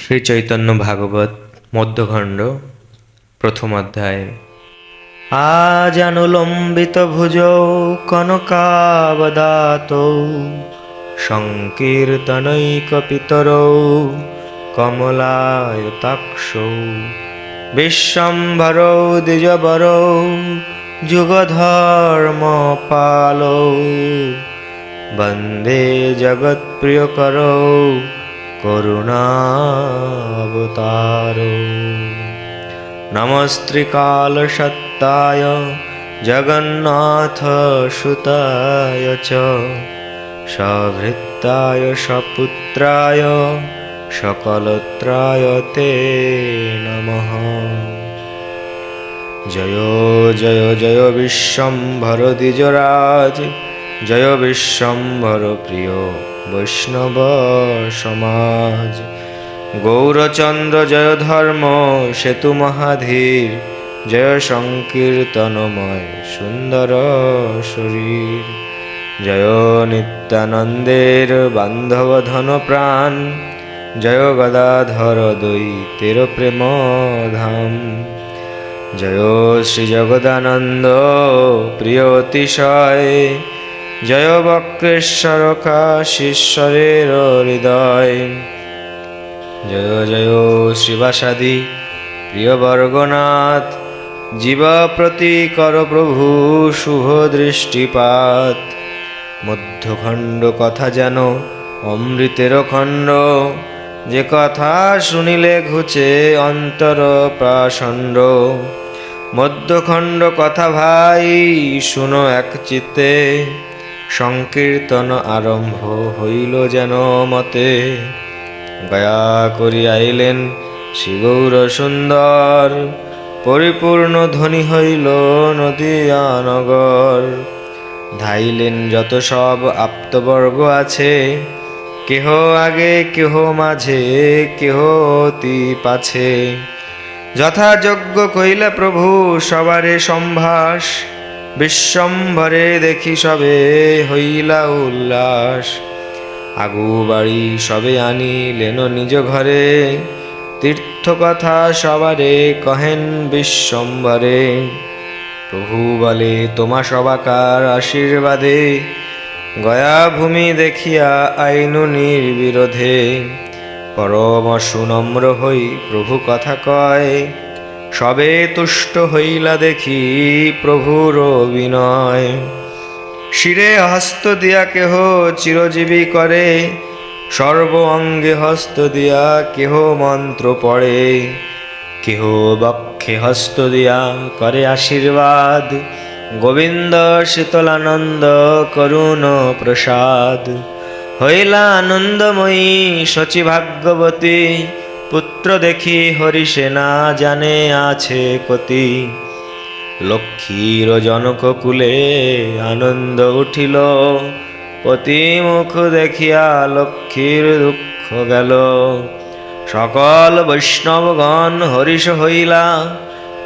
শ্রী চৈতন্য ভাগবত মধ্যখণ্ড প্রথম অধ্যায়। আজানুলম্বিত ভুজৌ কনকাবদাতৌ সংকীর্তনৈকপিতরৌ কমলায়তাক্ষৌ বিশ্বম্ভরৌ দ্বিজবরৌ যুগধর্মপালৌ বন্দে জগৎপ্রিয়করৌ করুণাবতারো। নমস্ত্রিকালসত্তায় জগন্নাথ সুতায় চ সভৃত্তায় সপুত্রায় সকলত্রায় তে নমঃ। জয় জয় জয় বিশ্বম্ভর দ্বিজরাজ, জয় বিশ্বম্ভর প্রিয় বৈষ্ণব সমাজ। গৌরচন্দ্র জয় ধর্ম সেতু মহাধীর, জয় সংকীর্তনময় সুন্দর শরীর। জয় নিত্যানন্দের বান্ধব ধন প্রাণ, জয় গদাধর দ্বৈতের প্রেম ধাম। জয় শ্রী জগদানন্দ প্রিয় অতিশয়, জয় বক্রেশ্বর কাশীশ্বরের হৃদয়। জয় জয় শ্রীবাসাদি প্রিয় বর্গনাথ, জীব প্রতি কর প্রভু শুভ দৃষ্টিপাত। মধ্যখণ্ড কথা যেন অমৃতের খণ্ড, যে কথা শুনিলে ঘুচে অন্তর প্রাসণ্ড। মধ্যখণ্ড কথা ভাই শুনো এক চিত্তে, সংকীর্তন আরম্ভ হইল যেন মতে। গয়া করি আইলেন শ্রী গৌর সুন্দর, পরিপূর্ণ ধ্বনি হইল নদিয়া নগর। ধাইলেন যত সব আপ্তবর্গ আছে, কেহ আগে কেহ মাঝে কেহ অতি পাছে। যথাযোগ্য কইলা প্রভু সবারে সম্ভাস, বিশ্বম্ভরে দেখি সবে হইলা উল্লাস। আগু বাড়ি সবে আনিলেন নিজ ঘরে, তীর্থ কথা সবারে কহেন বিশ্বম্ভরে। প্রভু বলে তোমা সবাকার আশীর্বাদে, গয়া ভূমি দেখিয়া আইনু নির্বিরোধে। পরম সুনম্র হই প্রভু কথা কয়, সবে তুষ্ট হইলা দেখি প্রভুর বিনয়। শিরে হস্ত দিয়া কেহ চিরজীবী করে, সর্ব অঙ্গে হস্ত দিয়া কেহ মন্ত্র পড়ে। কেহ বক্ষে হস্ত দিয়া করে আশীর্বাদ, গোবিন্দ শীতলানন্দ করুণ প্রসাদ। হইলা আনন্দময়ী শচী ভাগ্যবতী, পুত্র দেখি হরিসেনা জানে আছে কতি। লক্ষ্মীর জনক কুলে আনন্দ উঠিল, পতি মুখ দেখিয়া লক্ষ্মীর দুঃখ গেল। সকল বৈষ্ণবগণ হরিষ হইলা,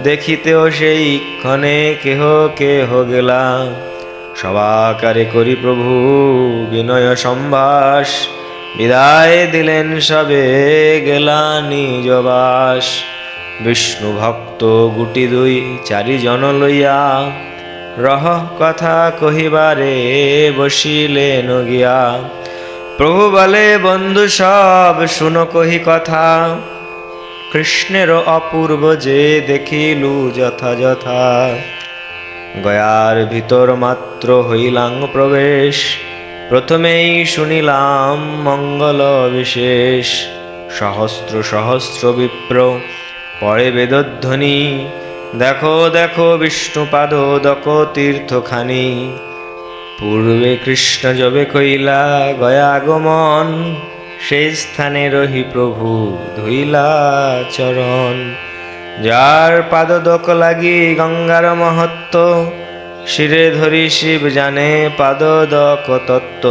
দেখিতেও সেই ক্ষণে কেহ কেহ গেলা। সবাকারে করি প্রভু বিনয় সম্ভাস, বিদায় দিলেন সবে গেলা নিজ বাস। বিষ্ণু ভক্ত গুটি দুই চারিজন লইয়া, রহ কথা কহিবারে বসিলেন গিয়া। প্রভু বলে বন্ধু সব শুনো কহি কথা, কৃষ্ণের অপূর্ব যে দেখিলু যথাযথা। গয়ার ভিতর মাত্র হইলাম প্রবেশ, প্রথমেই শুনিলাম মঙ্গল বিশেষ। সহস্র সহস্র বিপ্র পড়ে বেদধ্বনি, দেখো দেখো বিষ্ণুপাদ দক তীর্থখানি। পূর্বে কৃষ্ণ যবে কইলা গয়া আগমন, সেই স্থানে রহি প্রভু ধুইলা চরণ। যার পাদদক লাগি গঙ্গার মহত্ব, শিরে ধরি শিব জানে পাদদক তত্ত্ব।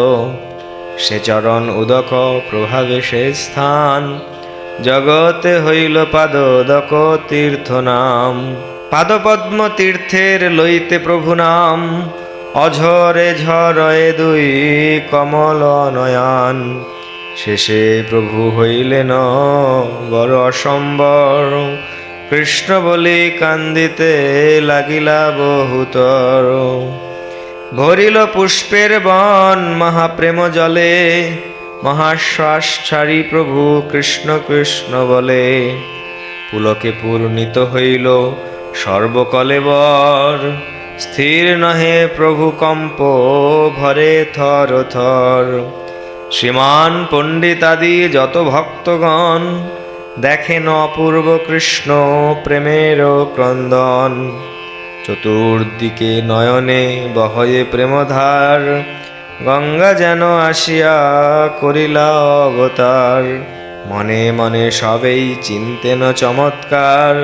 সে চরণ উদক প্রভাবে সে স্থান, জগতে হইল পাদদক তীর্থ নাম। পাদপদ্ম তীর্থের লইতে প্রভু নাম, অঝরে ঝরয়ে দুই কমল নয়ন। শেষে প্রভু হইলেন বড় অসম্বর, কৃষ্ণ বলি কান্দিতে লাগিলা বহুতর। ভরিল পুষ্পের বন মহাপ্রেম জলে, মহাশ্বাস ছাড়ি প্রভু কৃষ্ণ কৃষ্ণ বলে। পুলকে পূর্ণিত হইল সর্বকলেবর, স্থির নহে প্রভু কম্প ভরে থর থর। শ্রীমান পণ্ডিতাদি যত ভক্তগণ, দেখেন অপূর্ব কৃষ্ণ প্রেমের ক্রন্দন। চতুর্দিকে নয়নে বহয়ে প্রেমধার, গঙ্গা যেন আসিয়া করিলা অবতার। মনে মনে সবেই চিন্তেন চমৎকার,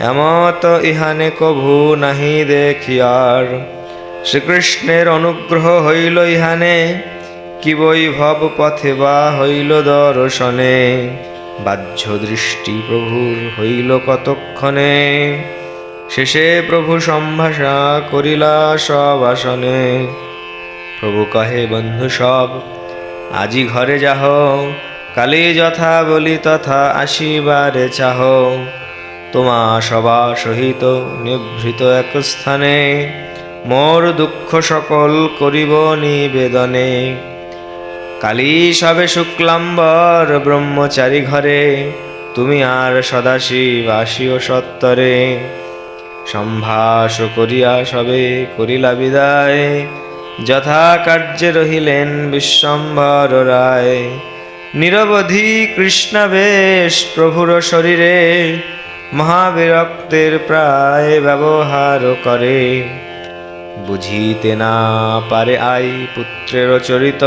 এমত ইহানে কভু নাহি দেখিয়ার। শ্রীকৃষ্ণের অনুগ্রহ হইল ইহানে, কি বৈভব পথে বা হইল দর্শনে। বাহ্য দৃষ্টি প্রভুর হইল কতক্ষণে, শেষে প্রভু সম্ভাষা করিলা সব আসনে। প্রভু কহে বন্ধু সব আজি ঘরে যাহ, কালি যথা বলি তথা আসিবারে চাহ। তোমা সবা সহিত নিভৃত এক স্থানে, মোর দুঃখ সকল করিব নিবেদনে। কালী সবে শুক্লাম্বর ব্রহ্মচারী ঘরে, তুমি আর সদাশিব আসিও সত্তরে। সম্ভাষ করিয়া সবে করিলা বিদায়, যথা কার্যে রহিলেন বিশ্বম্ভর রায়। নিরবধি কৃষ্ণবেশ প্রভুর শরীরে, মহাবিরক্তের প্রায় ব্যবহার করে। বুঝিতে না পারে আই পুত্রের চরিত,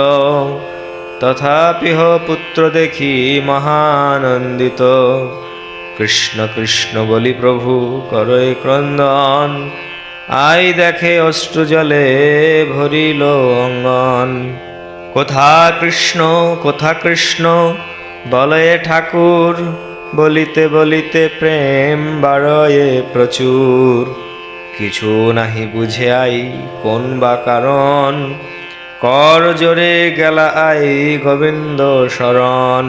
তথাপিহ পুত্র দেখি মহানন্দিত। কৃষ্ণ কৃষ্ণ বলি প্রভু করে ক্রন্দন, আই দেখে অশ্রু জলে ভরিল অঙ্গন। কোথা কৃষ্ণ কোথা কৃষ্ণ বলয়ে ঠাকুর, বলিতে বলিতে প্রেম বাড়য়ে প্রচুর। কিছু নাহি বুঝে আই কোন বা কারণ, কর জোরে গেলা আই গোবিন্দ শরণ।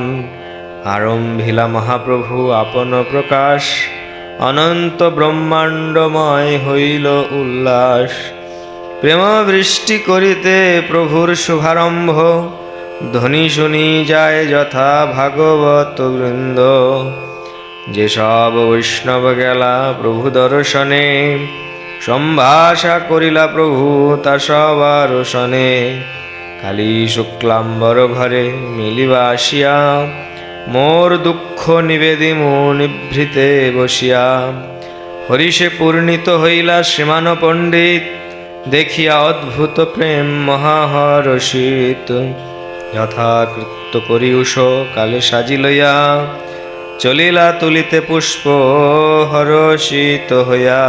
আরম্ভিলা মহাপ্রভু আপন প্রকাশ, অনন্ত ব্রহ্মাণ্ডময় হইল উল্লাস। প্রেম বৃষ্টি করিতে প্রভুর শুভারম্ভ, ধ্বনি শুনি যায় যথা ভাগবত বৃন্দ। যেসব বৈষ্ণব গেলা প্রভু দর্শনে, সম্ভাষা করিলা প্রভু তা সবার শনে। কালী শুক্লাম্বর ঘরে মিলিবা আসিয়া, মোর দুঃখ নিবেদিমু নিভৃতে বসিয়া। হরিষে পূর্ণিত হইলা শ্রীমান পণ্ডিত, দেখিয়া অদ্ভুত প্রেম মহাহর্ষিত। যথাকৃত্য করিউষ কালে সাজি লইয়া, চলিলা তুলিতে পুষ্প হর্ষিত হইয়া।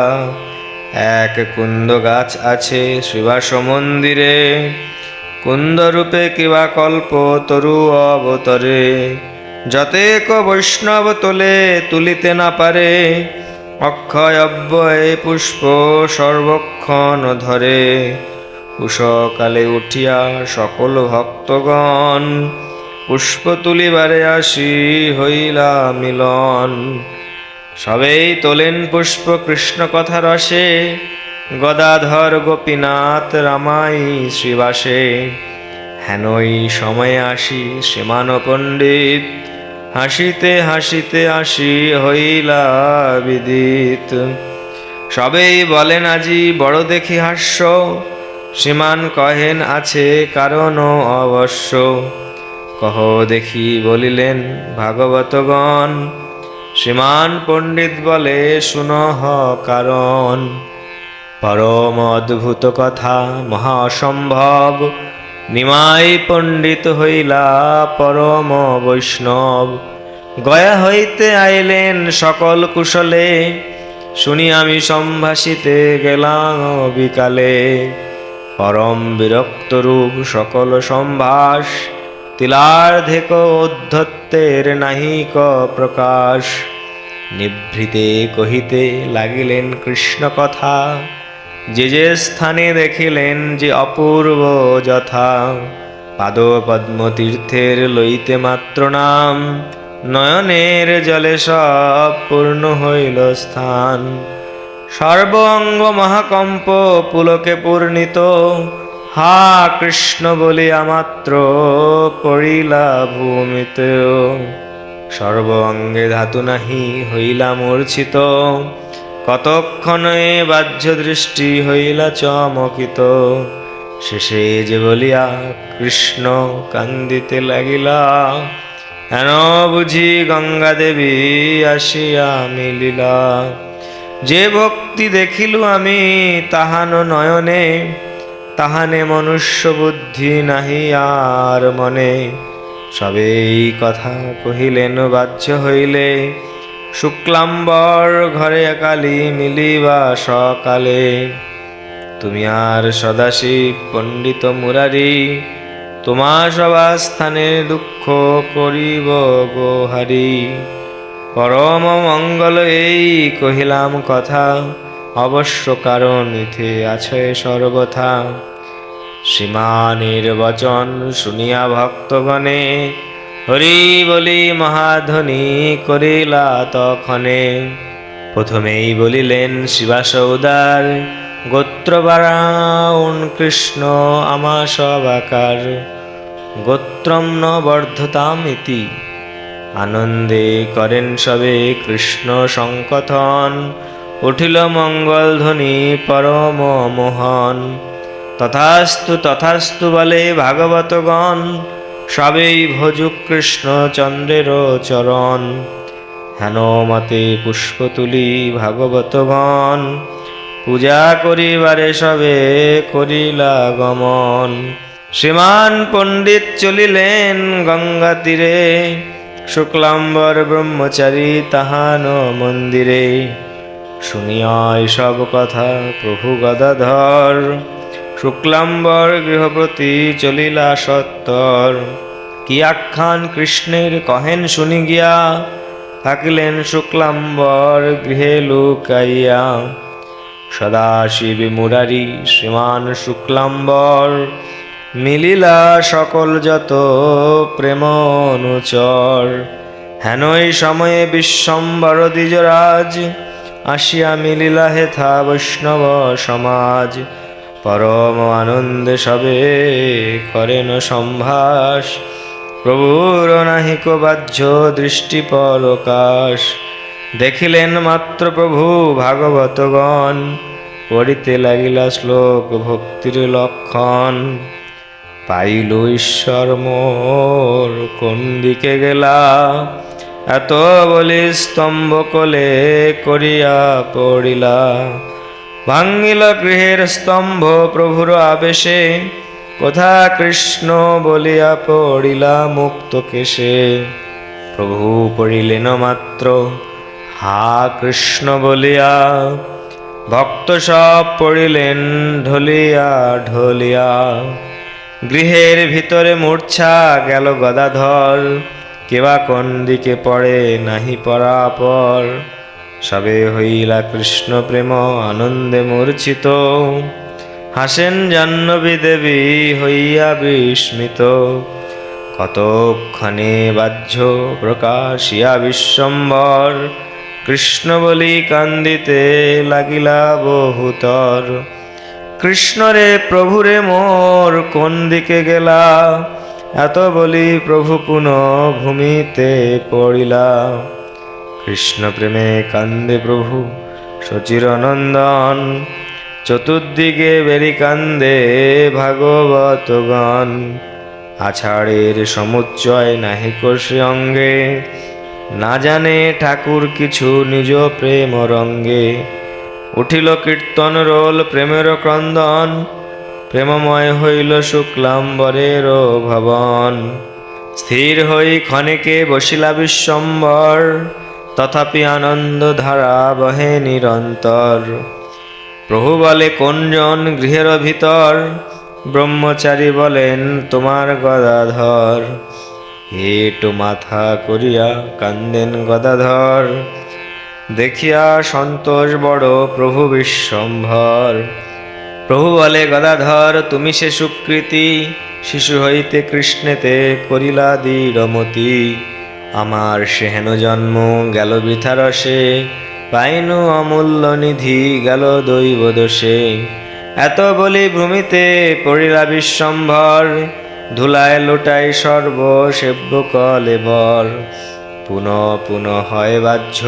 এক কুন্দ গাছ আছে শ্রীবাস মন্দিরে, কুন্দরূপে কিবা কল্প তরু অবতরে। যতেক বৈষ্ণব তোলে তুলিতে না পারে, অক্ষয় অব্যয় পুষ্প সর্বক্ষণ ধরে। উষকালে উঠিয়া সকল ভক্তগণ, পুষ্প তুলিবারে আসি হইলা মিলন। সবেই তোলেন পুষ্প কৃষ্ণ কথা রসে, গদাধর গোপীনাথ রামাই শ্রীবাসে। হেনই সময়ে আসি শ্রীমান পণ্ডিত, হাসিতে হাসিতে আসি হইলা বিদিত। সবেই বলেন আজি বড় দেখি হাস্য, শ্রীমান কহেন আছে কারণ অবশ্য। কহ দেখি বলিলেন ভাগবতগণ, শ্রীমান পণ্ডিত বলে শুনহ কারণ। পরম অদ্ভুত কথা মহা অসম্ভব, নিমাই পণ্ডিত হইলা পরম বৈষ্ণব। গয়া হইতে আইলেন সকল কুশলে, শুনি আমি সম্ভাষিতে গেলাম বিকালে। পরম বিরক্ত রূপ সকল সম্ভাষ, তিলার্ধেক উদ্ধত্তের নাহিক প্রকাশ। নিভৃতে কহিতে লাগিলেন কৃষ্ণ কথা, যে যে স্থানে দেখিলেন যে অপূর্ব যথা। পাদ পদ্মতীর্থের লইতে মাত্র নাম, নয়নের জলে সব পূর্ণ হইল স্থান। সর্ব অঙ্গ মহাকম্প পুলকে পূর্ণিত, হা কৃষ্ণ বলিয়া মাত্র পড়িলা ভূমিতে। সর্ব অঙ্গে ধাতু নাহি হইলা মূর্ছিত, কতক্ষণে বাহ্য দৃষ্টি হইলা চমকিত। শেষে যে বলিয়া কৃষ্ণ কান্দিতে লাগিলা, হেন বুঝি গঙ্গা দেবী আসিয়া মিলিলা। যে ভক্তি দেখিলু আমি তাহান নয়নে, তাহানে মনুষ্য বুদ্ধি নাহি আর মনে। সবেই কথা কহিলেন বাহ্য হইলে, শুক্লাম্বর ঘরে কালী মিলিবা সকালে। তুমি আর সদাশিব পণ্ডিত মুরারি, তোমা সভাস্থানে দুঃখ করিব গোহারি। পরম মঙ্গল এই কহিলাম কথা, অবশ্য কারণ ইথে আছে সর্বথা। শ্রীমানের বচন শুনিয়া ভক্তগণে, হরি বলি মহাধ্বনি করিলা তখনে। প্রথমেই বলিলেন শিবাস উদার, গোত্র বারাউন কৃষ্ণ আমা সবাকার। গোত্রম ন বর্ধতাম ইতি, আনন্দে করেন সবে কৃষ্ণ সংকথন। উঠিল মঙ্গল ধ্বনি পরম মোহন, তথাস্তু তথাস্তু বলে ভাগবতগণ। সবেই ভজুক কৃষ্ণ চন্দ্রের চরণ, হেন মতে পুষ্প তুলি ভাগবতগণ। পূজা করিবারে সবে করিলা গমন। শ্রীমান পণ্ডিত চলিলেন গঙ্গা তীরে, শুক্লাম্বর ব্রহ্মচারী তাহান মন্দিরে। শুনিয়া সব কথা প্রভু গদাধর, শুক্লাম্বর গৃহপ্রতি চলিলা সত্তর। কি আখ্যান কৃষ্ণের কহেন শুনি গিয়া, থাকিলেন শুক্লাম্বর গৃহে লুকাইয়া। সদাশিব মুরারি শ্রীমান শুক্লাম্বর, মিলিলা সকল যত প্রেম অনুচর। হেনই সময়ে বিশ্বম্বর দ্বিজরাজ, আসিয়া মিলিলা হেথা বৈষ্ণব সমাজ। পরম আনন্দে সবে করেন সম্ভাস, প্রভুর নাহিক বাহ্য দৃষ্টি পরকাশ। দেখিলেন মাত্র প্রভু ভাগবতগণ, পড়িতে লাগিলা শ্লোক ভক্তির লক্ষণ। পাইল ঈশ্বর মোর কোন দিকে গেলা, এত বলি স্তম্ভ কোলে করিয়া পড়িলা। ভাঙ্গিল গৃহের স্তম্ভ প্রভুর আবেশে, কোথা কৃষ্ণ বলিয়া পড়িলা মুক্ত কেশে। প্রভু পড়িলেন মাত্র হা কৃষ্ণ বলিয়া, ভক্ত সব পড়িলেন ঢলিয়া ঢলিয়া। গৃহের ভিতরে মূর্ছা গেল গদাধর, কেবা কোন দিকে পড়ে নাহি পরাপর। সবে হইলা কৃষ্ণ প্রেম আনন্দে মূর্ছিত, হাসেন জাহ্নবী দেবী হইয়া বিস্মিত। কতক্ষণে বাহ্য প্রকাশিয়া বিশ্বম্বর, কৃষ্ণ বলি কান্দিতে লাগিলা বহুতর। কৃষ্ণরে প্রভুরে মোর কোন দিকে গেলা, এত বলি প্রভু পুনঃ ভূমিতে পড়িলা। কৃষ্ণ প্রেমে কান্দে প্রভু সচির নন্দন, চতুর্দিকে বেরি কান্দে ভাগবতগণ। আষাঢ়ের সমুচ্চয় নাহিক সে অঙ্গে, না জানে ঠাকুর কিছু নিজ প্রেম রঙ্গে। উঠিল কীর্তন রোল প্রেমের ক্রন্দন, প্রেমময় হইল শুক্লাম্বরের ভবন। স্থির হই ক্ষণিকে বসিলা বিশ্বম্বর, তথাপি আনন্দ ধারা বহে নিরন্তর। প্রভু বলে কোনজন গৃহের ভিতর, ব্রহ্মচারী বলেন তোমার গদাধর। হেঁটো মাথা করিয়া কান্দেন গদাধর, দেখিয়া সন্তোষ বড় প্রভু বিশ্বম্ভর। প্রভু বলে, গদাধর তুমি সে সুকৃতি, শিশু হইতে কৃষ্ণেতে করিলা দৃঢ়মতি। আমার সেহেন জন্ম গেল বৃথা রসে, পাইনু অমূল্য নিধি গেল দৈব দোষে। এত বলি ভূমিতে পড়িলা বিশ্বম্ভর, ধুলায় লোটাই সর্ব সেব্য কলেবর। পুনঃ পুনঃ হয় বাহ্য,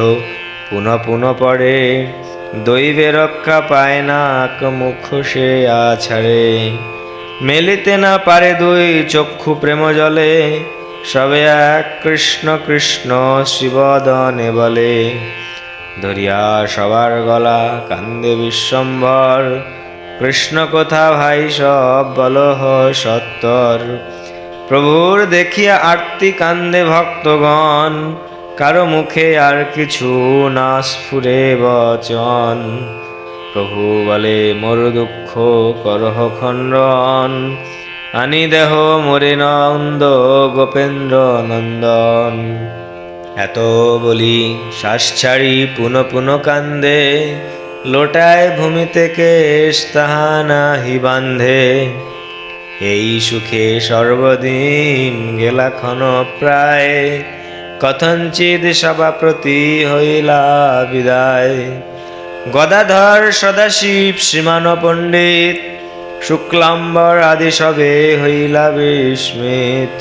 পুনঃ পুনঃ পড়ে, দৈবে রক্ষা পায় না মুখ সে আছাড়ে। মেলিতে না পারে দুই চক্ষু প্রেম জলে, সবে এক কৃষ্ণ কৃষ্ণ শিবদনে বলে। ধরিয়া সবার গলা কান্দে বিশ্বম্ভর, কৃষ্ণ কোথা ভাই সব বলহ সত্তর। প্রভুর দেখিয়া আরতি কান্দে ভক্তগণ, কারো মুখে আর কিছু না স্ফুরে বচন। প্রভু বলে, মোর দুঃখ করহ খণ্ডন, আনি দেহ মোরে নন্দ গোপেন্দ্র নন্দন। এত বলি শ্বাস ছাড়ি পুনঃ পুনঃ কান্দে, লোটায় ভূমিতে কেশ তাহা নাহি বান্ধে। এই সুখে সর্বদিন গেলা ক্ষণ প্রায়, কথঞ্চিদ সভাপ্রতি হইলা বিদায়। গদাধর সদাশিব শ্রীমান পণ্ডিত, শুক্লাম্বর আদি সবে হইলা বিস্মিত।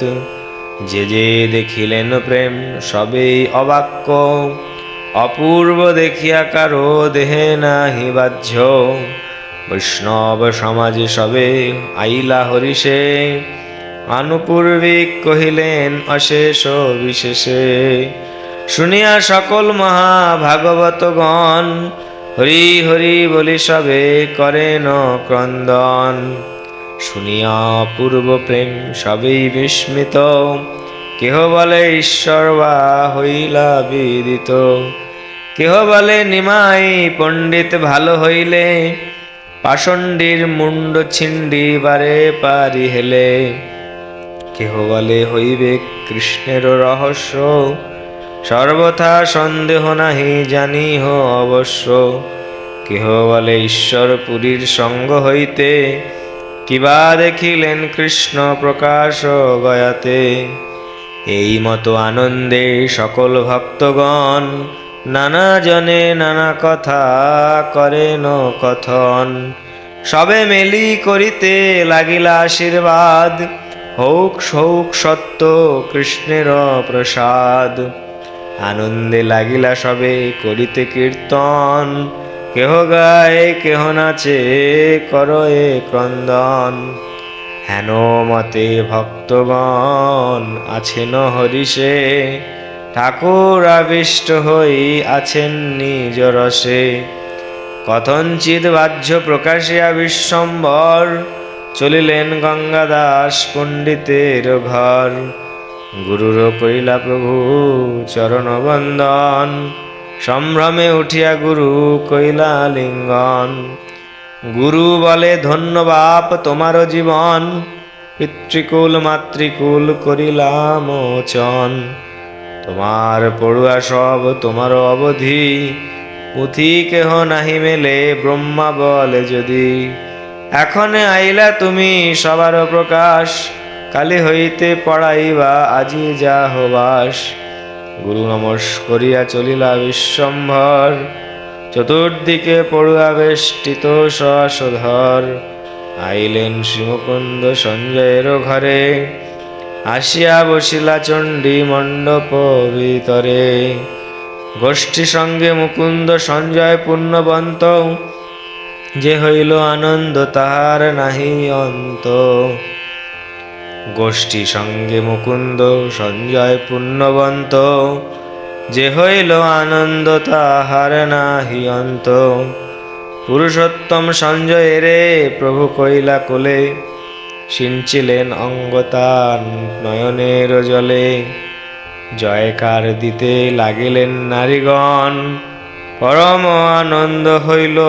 যে যে দেখিলেন প্রেম সবেই অবাক্য, অপূর্ব দেখিয়া কারো দেহে নাহি বাহ্য। বৈষ্ণব সমাজে সবে আইলা হরিষে, আনুপূর্বিক কহিলেন অশেষ বিশেষে। শুনিয়া সকল মহাভাগবতগণ, হরি হরি বলি সবে করেন ক্রন্দন। শুনিয়া পূর্ব প্রেম সবেই বিস্মিত, কেহ বলে ঈশ্বর বা হইলা বিদিত। কেহ বলে নিমাই পণ্ডিত ভালো হইলে, পাষণ্ডীর মুন্ড ছিন্ডিবারে পারি হেলে। কেহ বলে হইবে কৃষ্ণের রহস্য, সর্বথা সন্দেহ নাহি জানিহ অবশ্য। কেহ বলে ঈশ্বর পুরীর সঙ্গ হইতে, কিবা দেখিলেন কৃষ্ণ প্রকাশ গয়াতে। এই মতো আনন্দে সকল ভক্তগণ, নানা জনে নানা কথা করেন কথন। সবে মেলি করিতে লাগিলা আশীর্বাদ, হৌক হৌক সত্য কৃষ্ণের প্রসাদ। আনন্দে লাগিলা সবে করিতে কীর্তন, কেহ গায় কেহ নাচে করয়ে ক্রন্দন। হেন মতে ভক্তগণ আছেন হরিষে, ঠাকুর আবিষ্ট হই আছেন নিজ রসে। কথঞ্চিৎ বাহ্য প্রকাশিয়া বিশ্বম্ভর, চলিলেন গঙ্গাদাস পণ্ডিতের ঘর। গুরুর কইলা প্রভু চরণ বন্দন, সম্ভ্রমে উঠিয়া গুরু কইলা লিঙ্গন। গুরু বলে, ধন্য বাপ তোমার জীবন, পিতৃকুল মাতৃকুল করিলা মোচন। তোমার পড়ুয়া সব তোমার অবধি, পুঁথি কেহ নাহি মেলে ব্রহ্মা বলে যদি। এখনে আইলা তুমি সবার প্রকাশ, কালি হইতে পড়াইবা আজি যা হবাস। গুরু নমস্ করিয়া চলিলা বিশ্বম্ভর, চতুর্দিকে পড়ুয়া বেষ্টিত সশোধর। আইলেন শ্রীমুকুন্দ সঞ্জয়ের ঘরে, আসিয়া বসিলা চণ্ডী মণ্ডপ ভিতরে। গোষ্ঠী সঙ্গে মুকুন্দ সঞ্জয় পুণ্যবন্ত, যে হইল আনন্দ তাহার নাহি অন্ত। গোষ্ঠী সঙ্গে মুকুন্দ সঞ্জয় পুণ্যবন্ত, যে হইল আনন্দ তাহার নাহি অন্ত। পুরুষোত্তম সঞ্জয়েরে প্রভু কইলা কোলে, সিঞ্চিলেন অঙ্গতান নয়নের জলে। জয়কার দিতে লাগিলেন নারীগণ, পরম আনন্দ হইল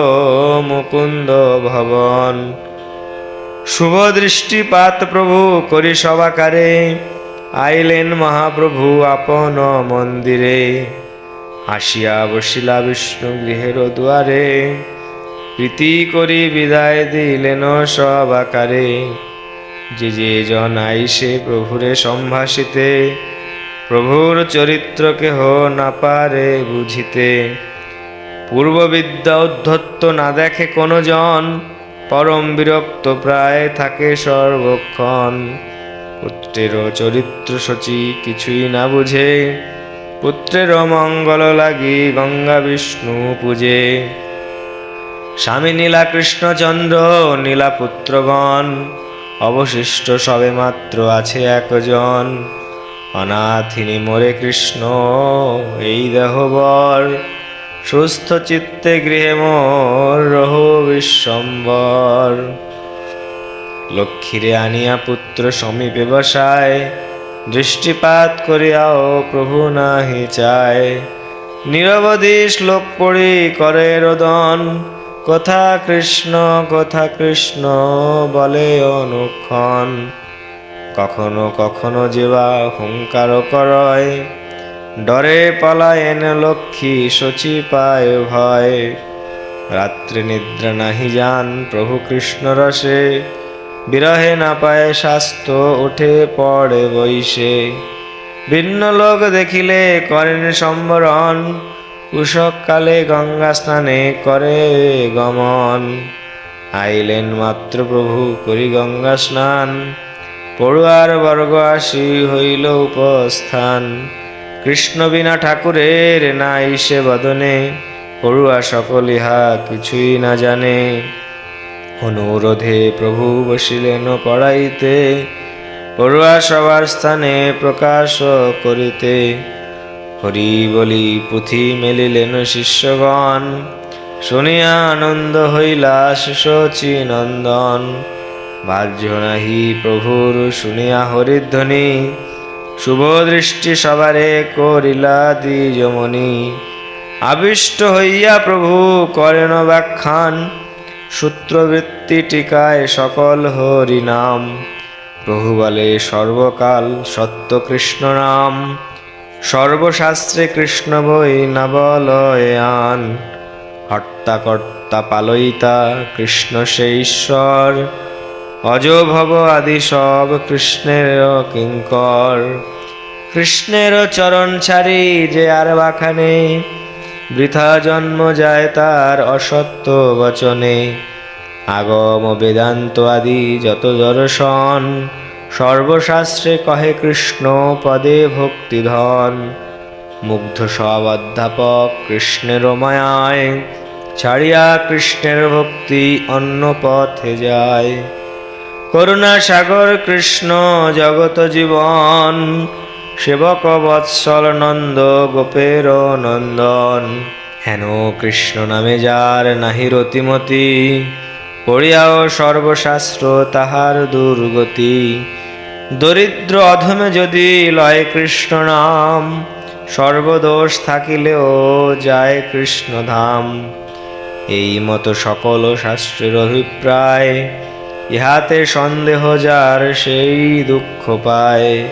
মুকুন্দ ভবন। শুভ দৃষ্টিপাত প্রভু করি সবাকারে, আইলেন মহাপ্রভু আপন মন্দিরে। আসিয়া বসিলা বিষ্ণু গৃহের দুয়ারে, প্রীতি করি বিদায় দিলেন সব আকারে। যে জন আইসে প্রভুরে সম্ভাষিতে, প্রভুর চরিত্র কেহ না পারে বুঝিতে। পূর্ব বিদ্যা উদ্ধত্ত না দেখে কোনো জন, পরম বিরক্ত প্রায় থাকে সর্বক্ষণ। পুত্রের চরিত্র সচি কিছুই না বুঝে, পুত্রের মঙ্গল লাগি গঙ্গা বিষ্ণু পূজে। স্বামী নীলা কৃষ্ণচন্দ্র নীলা পুত্রগণ, অবশিষ্ট সবে মাত্র আছে একজন। অনাথিনী মোরে কৃষ্ণ এই দেহবর, সুস্থ চিত্তে গৃহে মোর রহো বিশ্বম্বর। লক্ষ্মীরে আনিয়া পুত্র সমীপে বসায়, দৃষ্টিপাত করিয়াও প্রভু নাহি চায়। নিরবধি শ্লোক পড়ি করে রোদন, কথা কৃষ্ণ বলে অনুক্ষণ। কখনো কখনো যেবা হুঙ্কার করয়, ডরে পলায়েন লক্ষ্মী শচী পায় ভয়। রাত্রে নিদ্রা নাহি যান প্রভু কৃষ্ণ রসে, বিরহে না পায় স্বাস্থ্য উঠে পড়ে বৈশে। ভিন্ন লোক দেখিলে করেন সম্বরণ, উষক কালে গঙ্গা স্নানে করে গমন। আইলেন মাত্র প্রভু করি গঙ্গা স্নান, পড়ুয়ার বর্গ আসি হইল উপস্থান। কৃষ্ণ বিনা ঠাকুরের নাই সে বদনে, পড়ুয়া সকল ইহা কিছুই না জানে। অনুরোধে প্রভু বসিলেন পড়াইতে, পড়ুয়া সবার স্থানে প্রকাশ করিতে। হরি বলি পুঁথি মেলিলেন শিষ্যগণ, শুনিয়া আনন্দ হইলা শচী নন্দন। বাহ্য নাহি প্রভুর শুনিয়া হরিধ্বনি, শুভ দৃষ্টি সবারে করিলা দ্বিজমণি। আবিষ্ট হইয়া প্রভু করেন ব্যাখ্যান, সূত্রবৃত্তি টিকায় সকল হরি নাম। প্রভু বলে সর্বকাল সত্য কৃষ্ণ নাম, সর্বশাস্ত্রে কৃষ্ণ বই না বলয় আন। হর্তা কর্তা পালয়িতা কৃষ্ণ সে ঈশ্বর, অজ ভব আদি সব কৃষ্ণের কিঙ্কর। কৃষ্ণের চরণ ছাড়ি যে আর বাখানে, বৃথা জন্ম যায় তার অসত্য বচনে। আগম বেদান্ত আদি যত দর্শন, সর্বশাস্ত্রে কহে কৃষ্ণ পদে ভক্তিধন। মুগ্ধ সব অধ্যাপক কৃষ্ণের মায়ায়, ছাড়িয়া কৃষ্ণের ভক্তি অন্য পথে যায়। করুণা সাগর কৃষ্ণ জগত জীবন, সেবক বৎসল নন্দ গোপের নন্দন। হেন কৃষ্ণ নামে যার নাহি রতিমতি, পড়িয়াও সর্বশাস্ত্র তাহার দুর্গতি। দরিদ্র অধমে যদি লয় কৃষ্ণ নাম, সর্বদোষ থাকিলেও যায় কৃষ্ণ ধাম। এই মতো সকল শাস্ত্রের অভিপ্রায়, ইহাতে সন্দেহ যার সেই দুঃখ পায়।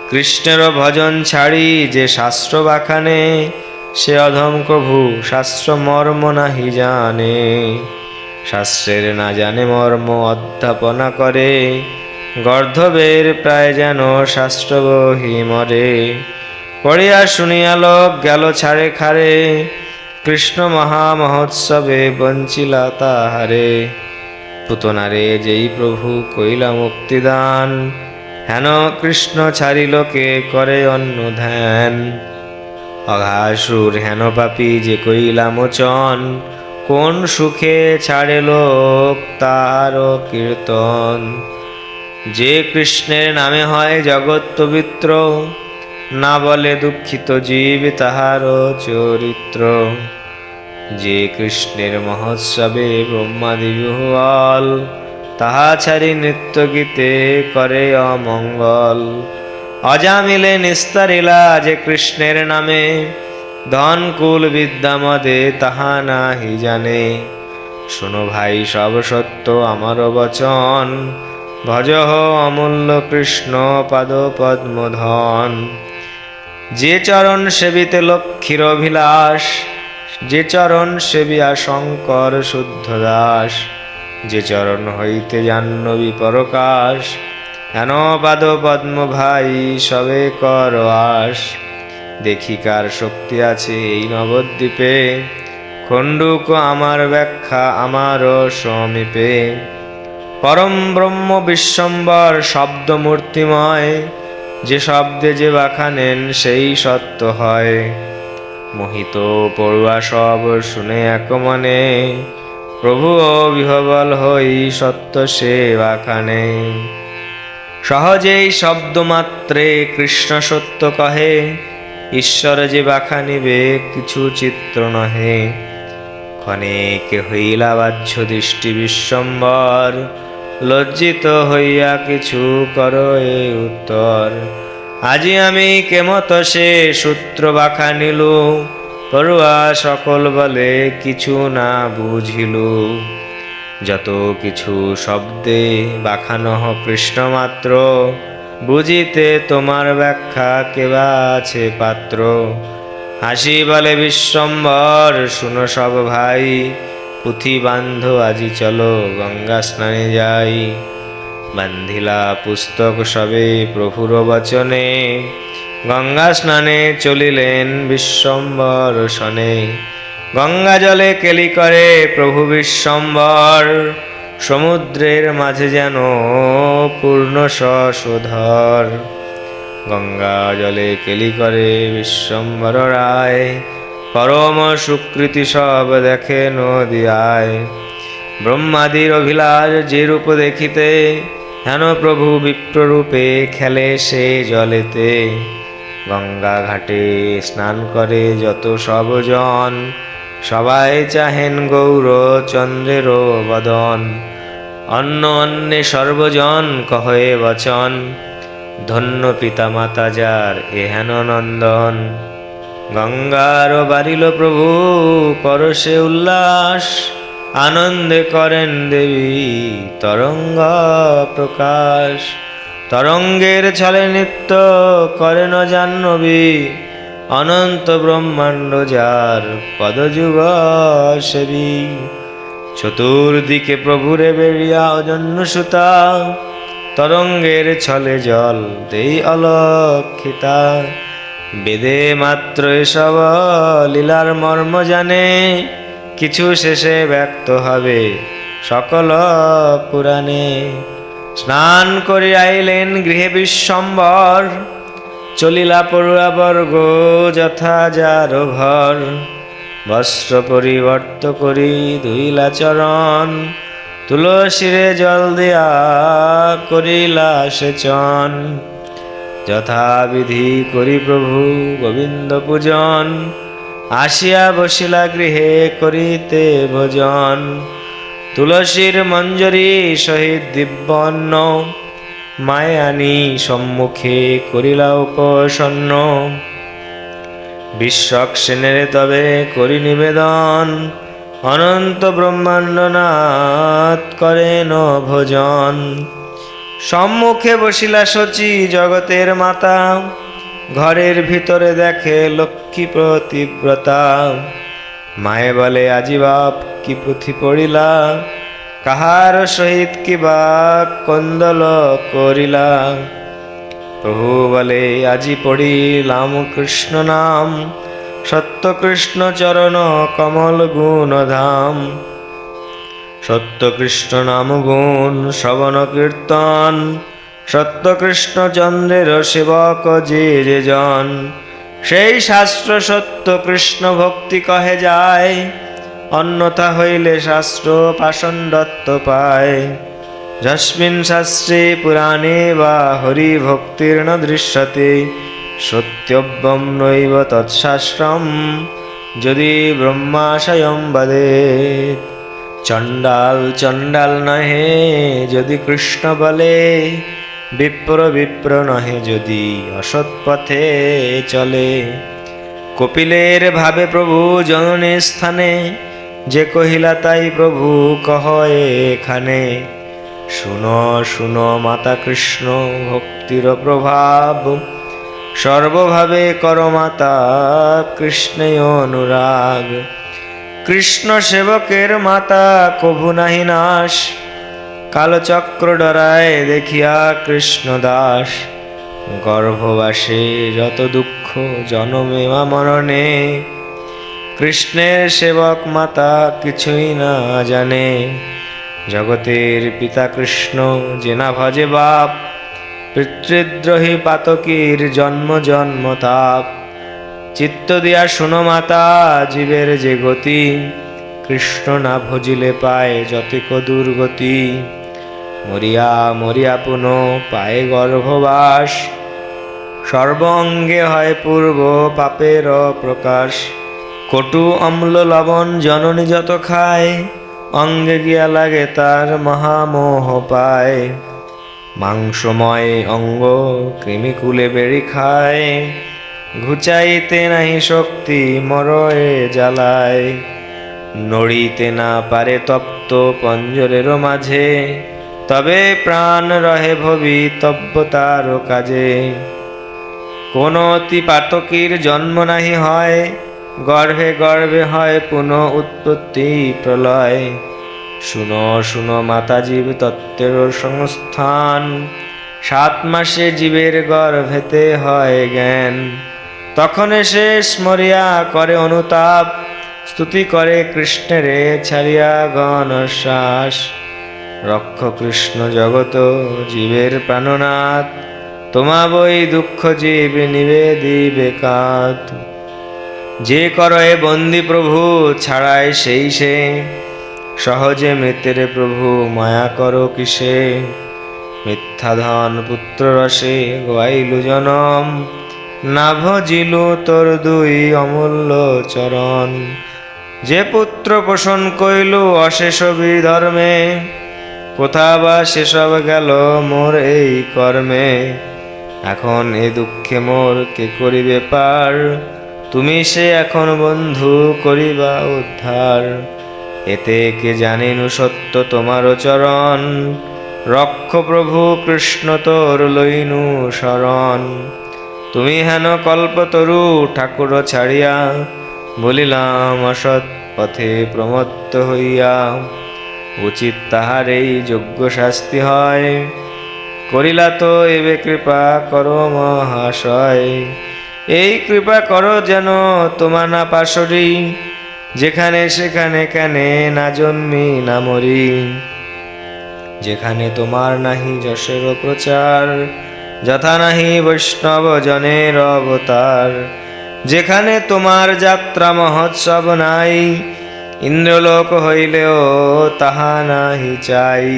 কৃষ্ণের ভজন ছাড়ি যে শাস্ত্র বাখানে, সে অধম কভু শাস্ত্র মর্ম নাহি জানে। শাস্ত্রের না জানে মর্ম অধ্যাপনা করে, গর্ধবের প্রায় যেন শাস্ত্র বহি মরে। পড়িয়া শুনিয়া লোক গেল ছাড়ে খারে, কৃষ্ণ মহামহোৎসবে বঞ্চিলা তাহারে। পুতনারে যেই প্রভু কইলা মুক্তিদান, হেন কৃষ্ণ ছাড়িলোকে করে অন্য ধ্যান। অঘাসুর হেন পাপী যে কইলা মোচন, কোন সুখে ছাড়ে লোক তার কীর্তন। যে কৃষ্ণের নামে হয় জগৎ পবিত্র, না বলে দুঃখিত জীব তাহার চরিত্র। যে কৃষ্ণের মহোৎসবে ব্রহ্মাদি বিহ্বল, তাহা ছাড়ি নৃত্য গীতে করে অমঙ্গল। অজামিলে নিস্তারিলা যে কৃষ্ণের নামে, ধন কুল বিদ্যা মদে তাহা নাহি জানে। শোনো ভাই সব সত্য আমার বচন, ভজহ অমূল্য কৃষ্ণ পাদ পদ্মধন। যে চরণ সেবিতে লক্ষ্মীর অভিলাষ, যে চরণ সেবিয়া শঙ্কর শুদ্ধ দাস, যে চরণ হইতে জাহ্নবী পরকাশ, হেন পাদ পদ্ম ভাই সবে কর আস। দেখি কার শক্তি আছে এই নবদ্বীপে, খণ্ডুক আমার ব্যাখ্যা আমারও সমীপে। পরম ব্রহ্ম বিশ্বম্বর শব্দ মূর্তিময়, যে শব্দে যে বাখানেন সেই সত্য হয়। মোহিত পড়ুয়া সব শুনে এক মনে, প্রভু বিহবল হই সত্য সে বাখানে। সহজেই শব্দ মাত্রে কৃষ্ণ সত্য কহে, ঈশ্বর যে বাখানিবে কিছু চিত্র নহে। ক্ষণেক হইলা বাহ্য দৃষ্টি বিশ্বম্বর, লজ্জিত হইয়া কিছু কর এ উত্তর। আজি আমি কেমত সে সূত্র বাখানিলু, পড়ুয়া সকল বলে কিছু না বুঝিলু। যত কিছু শব্দে বাখানো কৃষ্ণ মাত্র, বুঝিতে তোমার ব্যাখ্যা কেবা আছে পাত্র। হাসি বলে বিশ্বম্বর শুনো সব ভাই, পুঁথি বান্ধ আজি চলো গঙ্গা স্নানে যাই। বান্ধিলা পুস্তক সবে প্রভুর বচনে, গঙ্গা স্নানে চলিলেন বিশ্বম্বর শনে। গঙ্গা জলে কেলি করে প্রভু বিশ্বম্বর, সমুদ্রের মাঝে যেন পূর্ণ শশধর। গঙ্গা জলে কেলি করে বিশ্বম্বর রায়, পরম সুকৃতি সব দেখে নদিয়ায়। ব্রহ্মাদির অভিলাষ যে রূপ দেখিতে, হেন প্রভু বিপ্ররূপে খেলে সে জলেতে। গঙ্গা ঘাটে স্নান করে যত সব জন, সবাই চাহেন গৌর চন্দ্রের বদন। অন্য অন্যে সর্বজন কহে বচন, ধন্য পিতা মাতা যার এহেন নন্দন। গঙ্গার বারিল প্রভু পরশে উল্লাস, আনন্দে করেন দেবী তরঙ্গ প্রকাশ। তরঙ্গের ছলে নৃত্য করেন জাহ্নবী, অনন্ত ব্রহ্মাণ্ড যার পদযুগ সেবী। চতুর্দিকে প্রভুরে বেরিয়া অজন্য সুতা, তরঙ্গের ছলে জল দেই অলক্ষিতা। বেদে মাত্র এসব লীলার মর্ম জানে, কিছু শেষে ব্যক্ত হবে সকল পুরাণে। স্নান করি আইলেন গৃহে বিশ্বম্বর, চলিলা পড়ুয়া বর্গ যথা যার ঘর। বস্ত্র পরিবর্ত করি ধুইলা চরণ, তুলসীরে জল দিয়া করিলা সেচন। যথাবিধি করি প্রভু গোবিন্দ পূজন, আসিয়া বসিলা গৃহে করিতে ভোজন। তুলসীর মঞ্জরি সহিত দিব্যন্ন, মায়ানি সম্মুখে করিলা উপসন্ন। বিশ্বক সেনের তবে করি নিবেদন, অনন্ত ব্রহ্মাণ্ড নাথ করেন ভোজন। সম্মুখে বসিলা শচী জগতের মাতা, ঘরের ভিতরে দেখে লক্ষ্মী প্রতিব্রতা। মায়ে বলে আজি বাপ কি পুঁথি পড়িলা, কাহার সহিত কিবা কন্দল করিলা। প্রভু বলে আজি পড়িলাম কৃষ্ণ নাম, সত্য কৃষ্ণ চরণ কমল গুণ ধাম। সত্য কৃষ্ণ নাম গুণ শ্রবণ কীর্তন, সত্য কৃষ্ণ চন্দ্রের সেবক যে যে জন। সেই শাস্ত্র সত্য কৃষ্ণ ভক্তি কহে যায়, অন্যথা হইলে শাস্ত্র পাষণ্ডত্ব পায়। যস্মিন শাস্ত্রে পুরাণে বা হরি ভক্তির ন দৃশ্যতে, সত্যব্যম নৈব তৎশাস্ত্রম যদি ব্রহ্মাশয়ম বদেত। চণ্ডাল চণ্ডাল নহে যদি কৃষ্ণ বলে, বিপ্র বিপ্র নহে যদি অসৎ পথে চলে। কপিলের ভাবে প্রভু জননী স্থানে, যে কহিলা তাই প্রভু কহ এখানে। শুনো শুনো মাতা কৃষ্ণ ভক্তির প্রভাব, সর্বভাবে কর মাতা কৃষ্ণে অনুরাগ। কৃষ্ণ সেবকের মাতা কভু নাহি নাশ, কালচক্র ডরায় দেখিয়া কৃষ্ণ দাস। গর্ভবাসে যত দুঃখ জনমে মা মরণে, কৃষ্ণের সেবক মাতা কিছুই না জানে। জগতের পিতা কৃষ্ণ যে না ভজে বাপ, পিতৃদ্রোহী পাতকীর জন্ম জন্ম তাপ। চিত্ত দিয়া শুনো মাতা জীবের যে গতি, কৃষ্ণ না ভজিলে পায় যতিক দুর্গতি। মরিয়া মরিয়া পুনঃ পায়ে গর্ভবাস, সর্ব অঙ্গে হয় পূর্ব পাপের প্রকাশ। কটু অম্ল লবণ জননী যত খায়, অঙ্গে গিয়া লাগে তার মহামোহ পায়। মাংসময় অঙ্গ কৃমিকুলে বেড়ি খায়, ঘুচাইতে নাহি শক্তি মরয়ে জ্বালায়। নড়িতে না পারে তপ্ত পঞ্জরের মাঝে, তবে প্রাণ রহে ভবিতব্য তার কাজে। কোন অতি পাতকীর জন্ম নাহি হয়, গর্ভে গর্ভে হয় পুনঃ উৎপত্তি প্রলয়। শুনো শুনো মাতা জীব তত্ত্বের সংস্থান, 7 মাসে জীবের গর্ভেতে হয় জ্ঞান। তখন সে স্মরিয়া করে অনুতাপ, স্তুতি করে কৃষ্ণেরে ছাড়িয়া গণশ্বাস। রক্ষ কৃষ্ণ জগত জীবের প্রাণনাথ, তোমা বই দুঃখ জীব নিবেদিবে কাত। যে করয়ে বন্দি প্রভু ছাড়ায় সেই সে, সহজে মৃতের প্রভু মায়া করো কিসে। মিথ্যা ধন পুত্র রসে গোয়াইলু জনম, না ভজিলু তোর দুই অমূল্য চরণ। যে পুত্র পোষণ কইলু অশেষ বিধর্মে, কোথা বা সেসব গেল মোর এই কর্মে। এখন এ দুঃখে মোর কে করিবে পার, তুমি সে এখন বন্ধু করিবা উদ্ধার। এতে কে জানিনু সত্য তোমারও চরণ, রক্ষ প্রভু কৃষ্ণ তোর লইনু শরণ। তুমি হেন কল্পতরু ঠাকুর ছাড়িয়া, বলিলাম অসৎ পথে প্রমত্ত হইয়া। উচিত তাহার এই যোগ্য শাস্তি হয়, করিলা তো এবে কৃপা করো মহাশয়। এই কৃপা করো যেন তোমা না পাশরি, যেখানে সেখানে কেনে না জন্মি না মরি। যেখানে তোমার নাহি যশের প্রচার, যথা নাহি বৈষ্ণব জনের অবতার। যেখানে তোমার যাত্রা মহোৎসব নাই, ইন্দ্রলোক হইলেও তাহা নাহি চাই।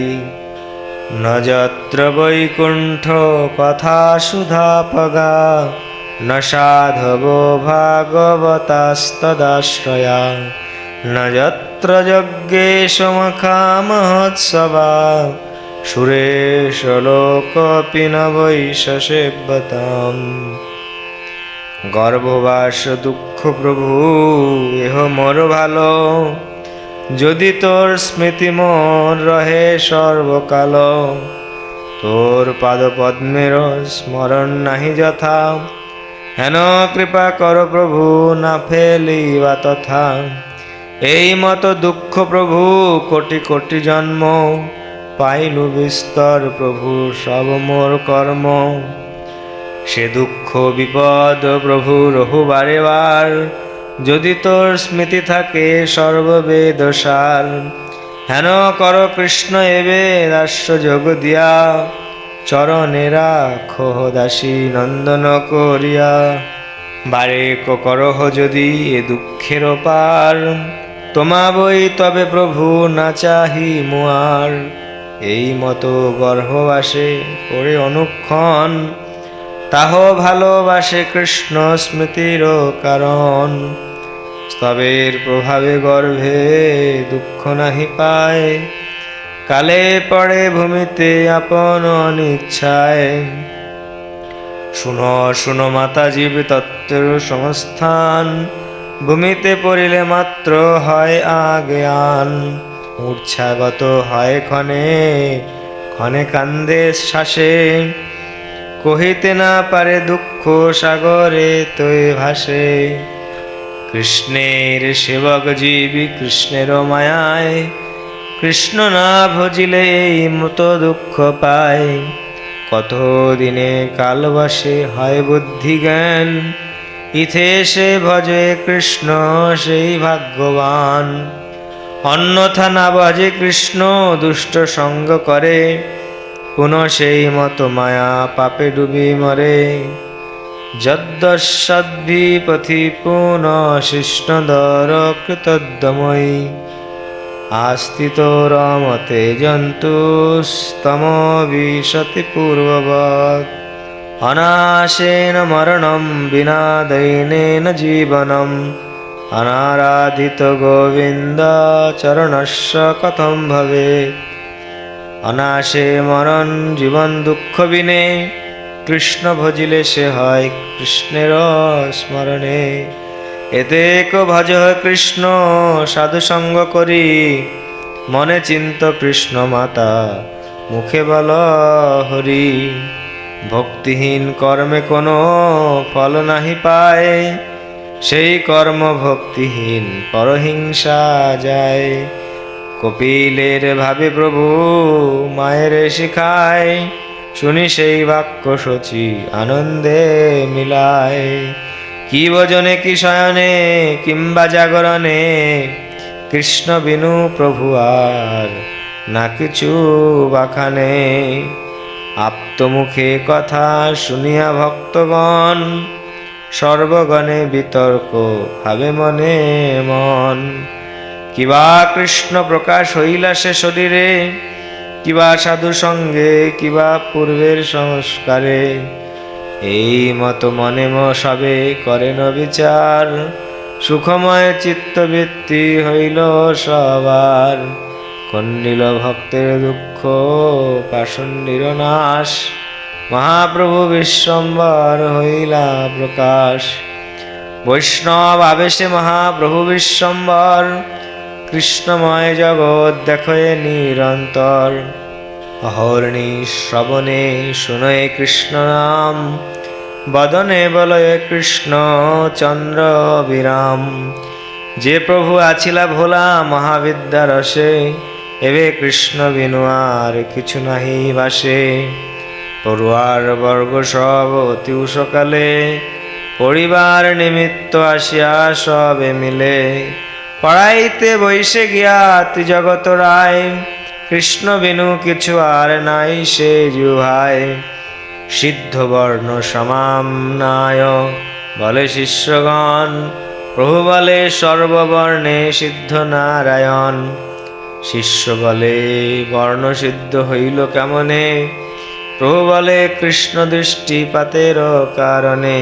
ন যত্র বৈকুণ্ঠ কথা সুধা পগা, ন সাধব ভাগবতাস্তদাশ্রয়া। ন যত্র যজ্ঞেশ মখা মহোৎসবা, সুরেশ লোকপি ন বৈশসেব্যতাম। গর্ভবাস দুঃখ প্রভু এহ মোর ভালো, যদি তোর স্মৃতি মোর রহে সর্বকাল। তোর পাদ পদ্মের স্মরণ নাহি যথা, হেন কৃপা কর প্রভু না ফেলিবা তথা। এই মত দুঃখ প্রভু কোটি কোটি জন্ম, পাইলু বিস্তর প্রভু সব মোর কর্ম। সে দুঃখ বিপদ প্রভু রহু বারে বার, যদি তোর স্মৃতি থাকে সর্ববেদ সার। হেন কর কৃষ্ণ এবে দাস্য যোগ দিয়া, চরণে রাখো দাসী নন্দন করিয়া। বারে করহ যদি এ দুঃখের পার, তোমা বই তবে প্রভু না চাহি মুয়ার। এই মতো গর্ভবাসে পড়ে অনুক্ষণ, তাহ ভালোবাসে কৃষ্ণ স্মৃতির কারণ। স্তবের প্রভাবে গর্ভে দুঃখ নাহি পায়, কালে পড়ে ভূমিতে আপন অনিচ্ছায়। শুনো শুনো মাতা জীব তত্ত্বের সংস্থান, ভূমিতে পড়িলে মাত্র হয় আজ্ঞান। মূর্ছাগত হয় ক্ষণে ক্ষণে কান্দে শ্বাসে, কহিতে না পারে দুঃখ সাগরে তৈ ভাসে। কৃষ্ণের সেবক জীবী কৃষ্ণের মায়ায়, কৃষ্ণ না ভজিলে এই মৃত দুঃখ পায়। কত দিনে কালবাসে হয় বুদ্ধি জ্ঞান, ইথে সে ভজে কৃষ্ণ সেই ভাগ্যবান। অন্যথা না ভজে কৃষ্ণ দুষ্ট সঙ্গ করে, পুনঃ সেই মত মায়া পাপে ডুবি মরে। যদ্দশদ্ভি পথি পুনঃ শিষ্ণদর কৃতদ্দময়ী, আস্তিত রমতে জন্তুস্তম বিশতি পূর্ববৎ। অনাশেন মরণম বিনা দৈনেন জীবনম, অনারাধিত গোবিন্দ চরণস্য কথম ভবেৎ। অনাশে মরণ জীবন দুঃখ বিনে, কৃষ্ণ ভজিলে সে হয় কৃষ্ণের স্মরণে। এতেক ভজ কৃষ্ণ সাধু সঙ্গ করি, মনে চিন্ত কৃষ্ণ মাতা মুখে বল হরি। ভক্তিহীন কর্মে কোনো ফল নাহি পায়, সেই কর্ম ভক্তিহীন পরহিংসা যায়। কপিলের ভাবে প্রভু মায়ের শিখায়, শুনি সেই বাক্য শচী আনন্দে মিলায়। কি ভজনে কি শয়নে কিংবা জাগরণে, কৃষ্ণ বিনু প্রভু আর না কিছু বাখানে। আপ্তমুখে কথা শুনিয়া ভক্তগণ, সর্বগণে বিতর্ক ভাবে মনে মন। কিবা কৃষ্ণ প্রকাশ হইলা সে শরীরে, কিবা সাধু সঙ্গে কিবা পূর্বের সংস্কারে। এই মত মনে সবে করেন বিচার, সুখময় চিত্তবৃত্তি হইল সবার। কন্দিল ভক্তের দুঃখ পাষণ্ডীর নাশ, মহাপ্রভু বিশ্বম্বর হইলা প্রকাশ। বৈষ্ণব আবেশে মহাপ্রভু বিশ্বম্বর, কৃষ্ণময় জগৎ দেখে নিরন্তর। অহর্নি শ্রবণে শুনয়ে কৃষ্ণ নাম, বদনে বলয়ে কৃষ্ণ চন্দ্র বিরাম। যে প্রভু আছিলা ভোলা মহাবিদ্যা রসে, এবে কৃষ্ণ বিনু আর কিছু নাহি বাসে। পড়ুয়ার বর্গ সব অতি সকালে, পরিবার নিমিত্ত আসিয়া সবে মিলে। পড়াইতে বৈশে গিয়া জগত রায়, কৃষ্ণ বিনু কিছু আর নাই সে জুহায়। সিদ্ধ বর্ণ সমাম্নায় বলে শিষ্যগণ, প্রভু বলে সর্ববর্ণে সিদ্ধ নারায়ণ। শিষ্য বলে বর্ণ সিদ্ধ হইল কেমনে, প্রভু বলে কৃষ্ণ দৃষ্টিপাতের কারণে।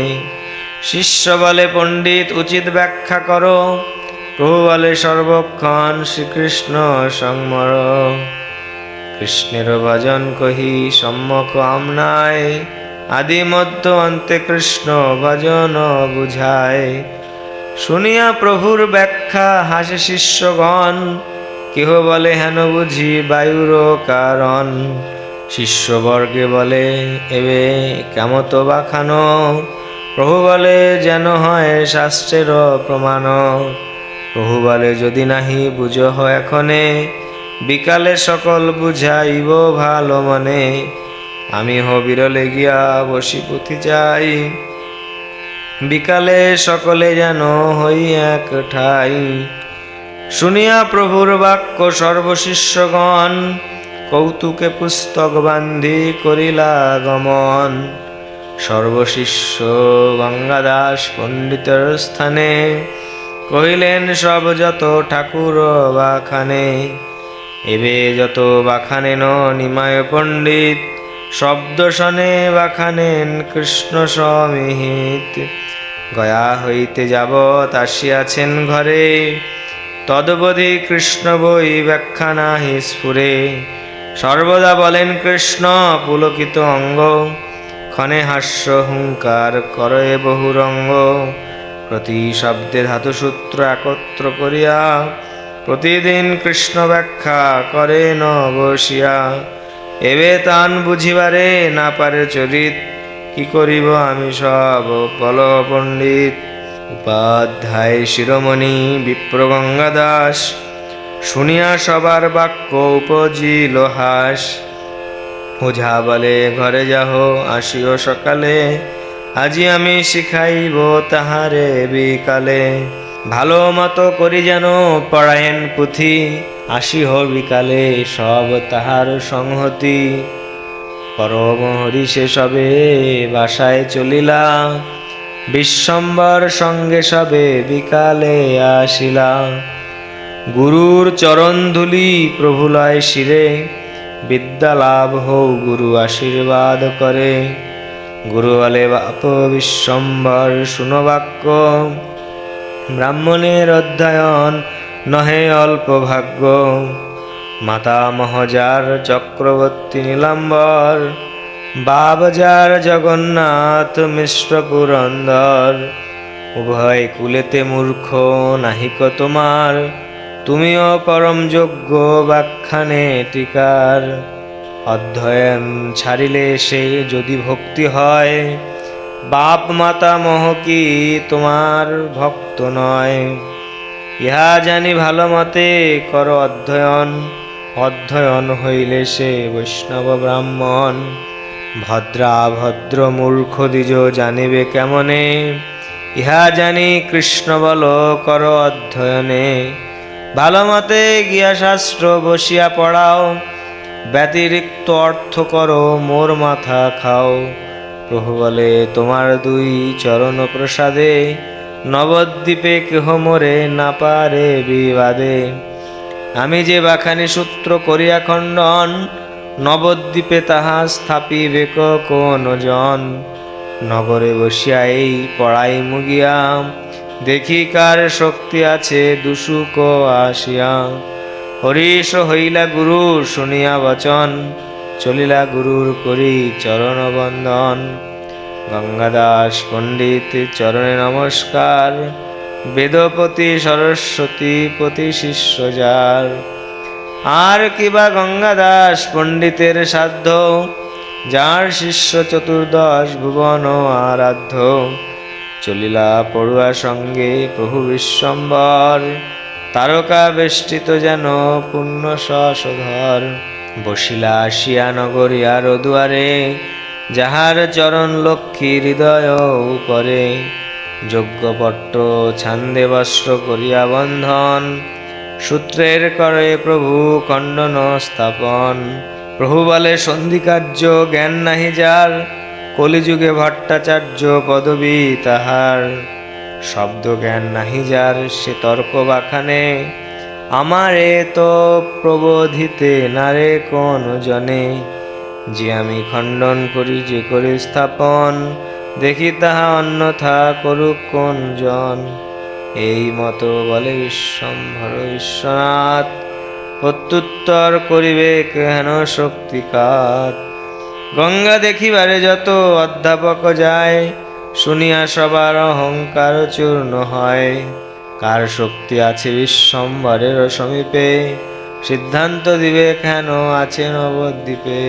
শিষ্য বলে পণ্ডিত উচিত ব্যাখ্যা করো, প্রভু বলে সর্বক্ষণ শ্রীকৃষ্ণ সংমর। কৃষ্ণের ভজন কহি সম্যক আমনায়, আদি মধ্য অন্তে কৃষ্ণ ভজন বুঝায়। শুনিয়া প্রভুর ব্যাখ্যা হাসে শিষ্যগণ, কেহ বলে হেন বুঝি বায়ুর কারণ। শিষ্যবর্গে বলে এবে কেমত বাখানো, প্রভু বলে যেন হয় শাস্ত্রের প্রমাণ। প্রভু বলে যদি নাহি বুঝ এখনে, বিকালে সকল বুঝাইব ভালো মনে। আমি বিরলে গিয়া বসি পুঁথি চাই, বিকালে সকলে যেন হই এক ঠাই। শুনিয়া প্রভুর বাক্য সর্বশিষ্যগণ, কৌতুকে পুস্তক বান্ধি করিলা গমন। সর্বশিষ্য গঙ্গাদাস পণ্ডিতের স্থানে, কহিলেন সব যত ঠাকুর বাখানে। এবে যত বাখানেন নিমায় পণ্ডিত, শব্দ শনে বাখানেন কৃষ্ণ সমিহিত। গয়া হইতে যাবৎ আসিয়াছেন ঘরে, তদবধি কৃষ্ণ বই ব্যাখ্যা নাহি স্ফুরে। সর্বদা বলেন কৃষ্ণ পুলকিত অঙ্গ, ক্ষণে হাস্য হুঙ্কার করে বহুরঙ্গ। প্রতি শব্দে ধাতুসূত্র একত্র করিয়া, প্রতিদিন কৃষ্ণ ব্যাখ্যা করে ন বসিয়া। এবে তান বুঝিবারে না পারে চরিত, কি করিব আমি সব বল পণ্ডিত। উপাধ্যায় শিরোমণি বিপ্র গঙ্গা দাস, শুনিয়া সবার বাক্য উপজিল হাস। ওঝা বলে ঘরে যাহ, আসিও সকালে, আজি আমি শিখাইব তাহারে বিকালে। ভালো মতো করি যেন পড়ায়েন পুঁথি, আসিহ বিকালে সব তাহার সংহতি। পরম হরিষে সবে বাসায় চলিলা, বিশ্বম্বর সঙ্গে সবে বিকালে আসিলা। গুরুর চরণ ধুলি প্রভুলয় শিরে, বিদ্যা লাভ হও গুরু আশীর্বাদ করে। গুরু বলে বাপ বিশ্বম্বর শুনো বাক্য, ব্রাহ্মণের অধ্যয়ন নহে অল্প ভাগ্য। মাতামহ যার চক্রবর্তী নীলাম্বর, বাপ যার জগন্নাথ মিশ্র পুরন্দর। উভয় কুলেতে মূর্খ নাহিক তোমার, তুমিও পরম যোগ্য ব্যাখ্যানে টিকার। অধ্যয়ন ছাড়িলে সে যদি ভক্তি হয়, বাপ মাতামহ কি তোমার ভক্ত নয়। ইহা জানি ভালো মতে কর অধ্যয়ন, অধ্যয়ন হইলে সে বৈষ্ণব ব্রাহ্মণ। ভদ্রা ভদ্র মূর্খ দ্বিজ জানিবে কেমনে, ইহা জানি কৃষ্ণ বল কর অধ্যয়নে। ভালো মতে গিয়া শাস্ত্র বসিয়া পড়াও, ব্যতিরিক্ত অর্থ করো মোর মাথা খাও। প্রভু বলে তোমার দুই চরণ প্রসাদে, নবদ্বীপে কেহ মোরে না পারে বিবাদে। আমি যে বাখানি সূত্র করিয়া খণ্ডন, নবদ্বীপে তাহা স্থাপিবে কোন জন। নগরে বসিয়া এই পড়াই মুগিয়া, দেখি কার শক্তি আছে দুসুক আসিয়া। হরিষ হইলা গুরু শুনিয়া বচন, চলিলা গুরুর করি চরণ বন্দন। গঙ্গাদাস পণ্ডিত চরণে নমস্কার, বেদপতি সরস্বতী পতি শিষ্য যার। আর কিবা গঙ্গাদাস পণ্ডিতের সাধ্য, যার শিষ্য চতুর্দশ ভুবন আরাধ্য। চলিলা পড়ুয়া সঙ্গে প্রভু বিশ্বম্বর, তারকা বেষ্টিত যেন পুণ্য শশধর। বসিলা আসিয়া নগরিয়ার দুয়ারে, যাহার চরণ লক্ষ্মী হৃদয় উপরে। যজ্ঞপট্ট ছান্দে বস্ত্র করিয়া বন্ধন, সূত্রের করে প্রভু খণ্ডন স্থাপন। প্রভু বলে সন্ধিকার্য জ্ঞান নাহি যার, কলিযুগে ভট্টাচার্য পদবী তাহার। শব্দ জ্ঞান নাহি যার সে তর্ক বাখানে, আমারে তো প্রবোধিতে নারে কোন জনে। যে আমি খণ্ডন করি যে করি স্থাপন, দেখি তাহা অন্যথা করুক কোন জন। এই মতো বলে বিশ্বম্ভর বিশ্বনাথ, প্রত্যুত্তর করিবে কেন শক্তিকাত। গঙ্গা দেখিবারে যত অধ্যাপক যায়, শুনিয়া সবার অহংকার চূর্ণ হয়। কার শক্তি আছে বিশ্বম্ভরের সমীপে, সিদ্ধান্ত দিবে কেন আছে নবদ্বীপে।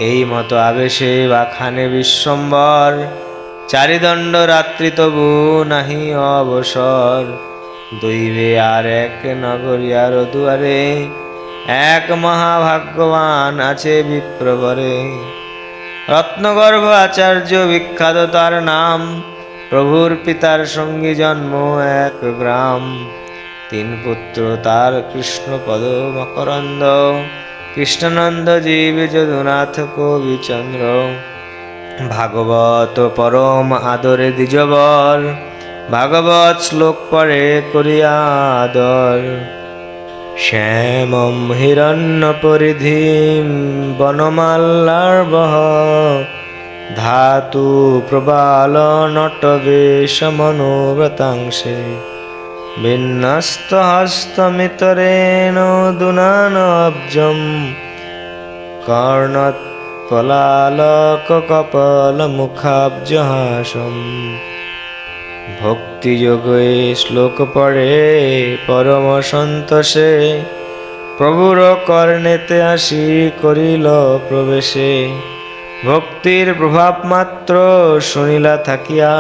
এই মতো আবেশে বাখানে বিশ্বম্ভর, চারিদণ্ড রাত্রি তবু নাহি অবসর। দৈবে আর এক নগরিয়ার দুয়ারে, এক মহাভাগ্যবান আছে বিপ্রবরে। রত্নগর্ভ আচার্য বিখ্যাত তার নাম, প্রভুর পিতার সঙ্গী জন্ম এক গ্রাম। তিন পুত্র তার কৃষ্ণপদ মকরন্দ, কৃষ্ণানন্দ জীব যদুনাথ কবিচন্দ্র। ভাগবত পরম আদরে দ্বিজবর, ভাগবত শ্লোক পড়ে করিয়া আদর। শ্যামম হিরণ্য পরিধিম বনমাল্লার্বহ, ধাতু প্রবাল নটবেশ মনোব্রতাংশে। বিন্যস্ত হস্তমিতরেণ দুনানব্জম, কর্ণত পলালক কপল মুখাব্জহাসম। ভক্তি যোগে শ্লোক পড়ে পরম সন্তোষে, প্রভুর কর্ণেতে আসি করিল প্রবেশে। ভক্তির প্রভাব মাত্র শুনিলা থাকিয়া,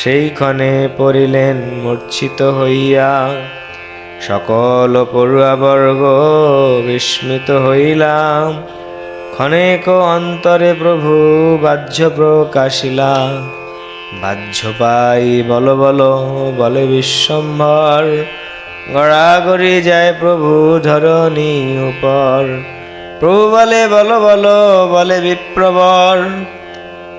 সেইক্ষণে পড়িলেন মূর্ছিত হইয়া। সকল পড়ুয়াবর্গ বিস্মিত হইলাম, ক্ষণেক অন্তরে প্রভু বাহ্য প্রকাশিলা। বাহ্য পাই বল বল বলে বিশ্বম্ভর, গড়াগড়ি যায় প্রভু ধরণী উপর। প্রভু বলে বল বল বলে বিপ্রবর,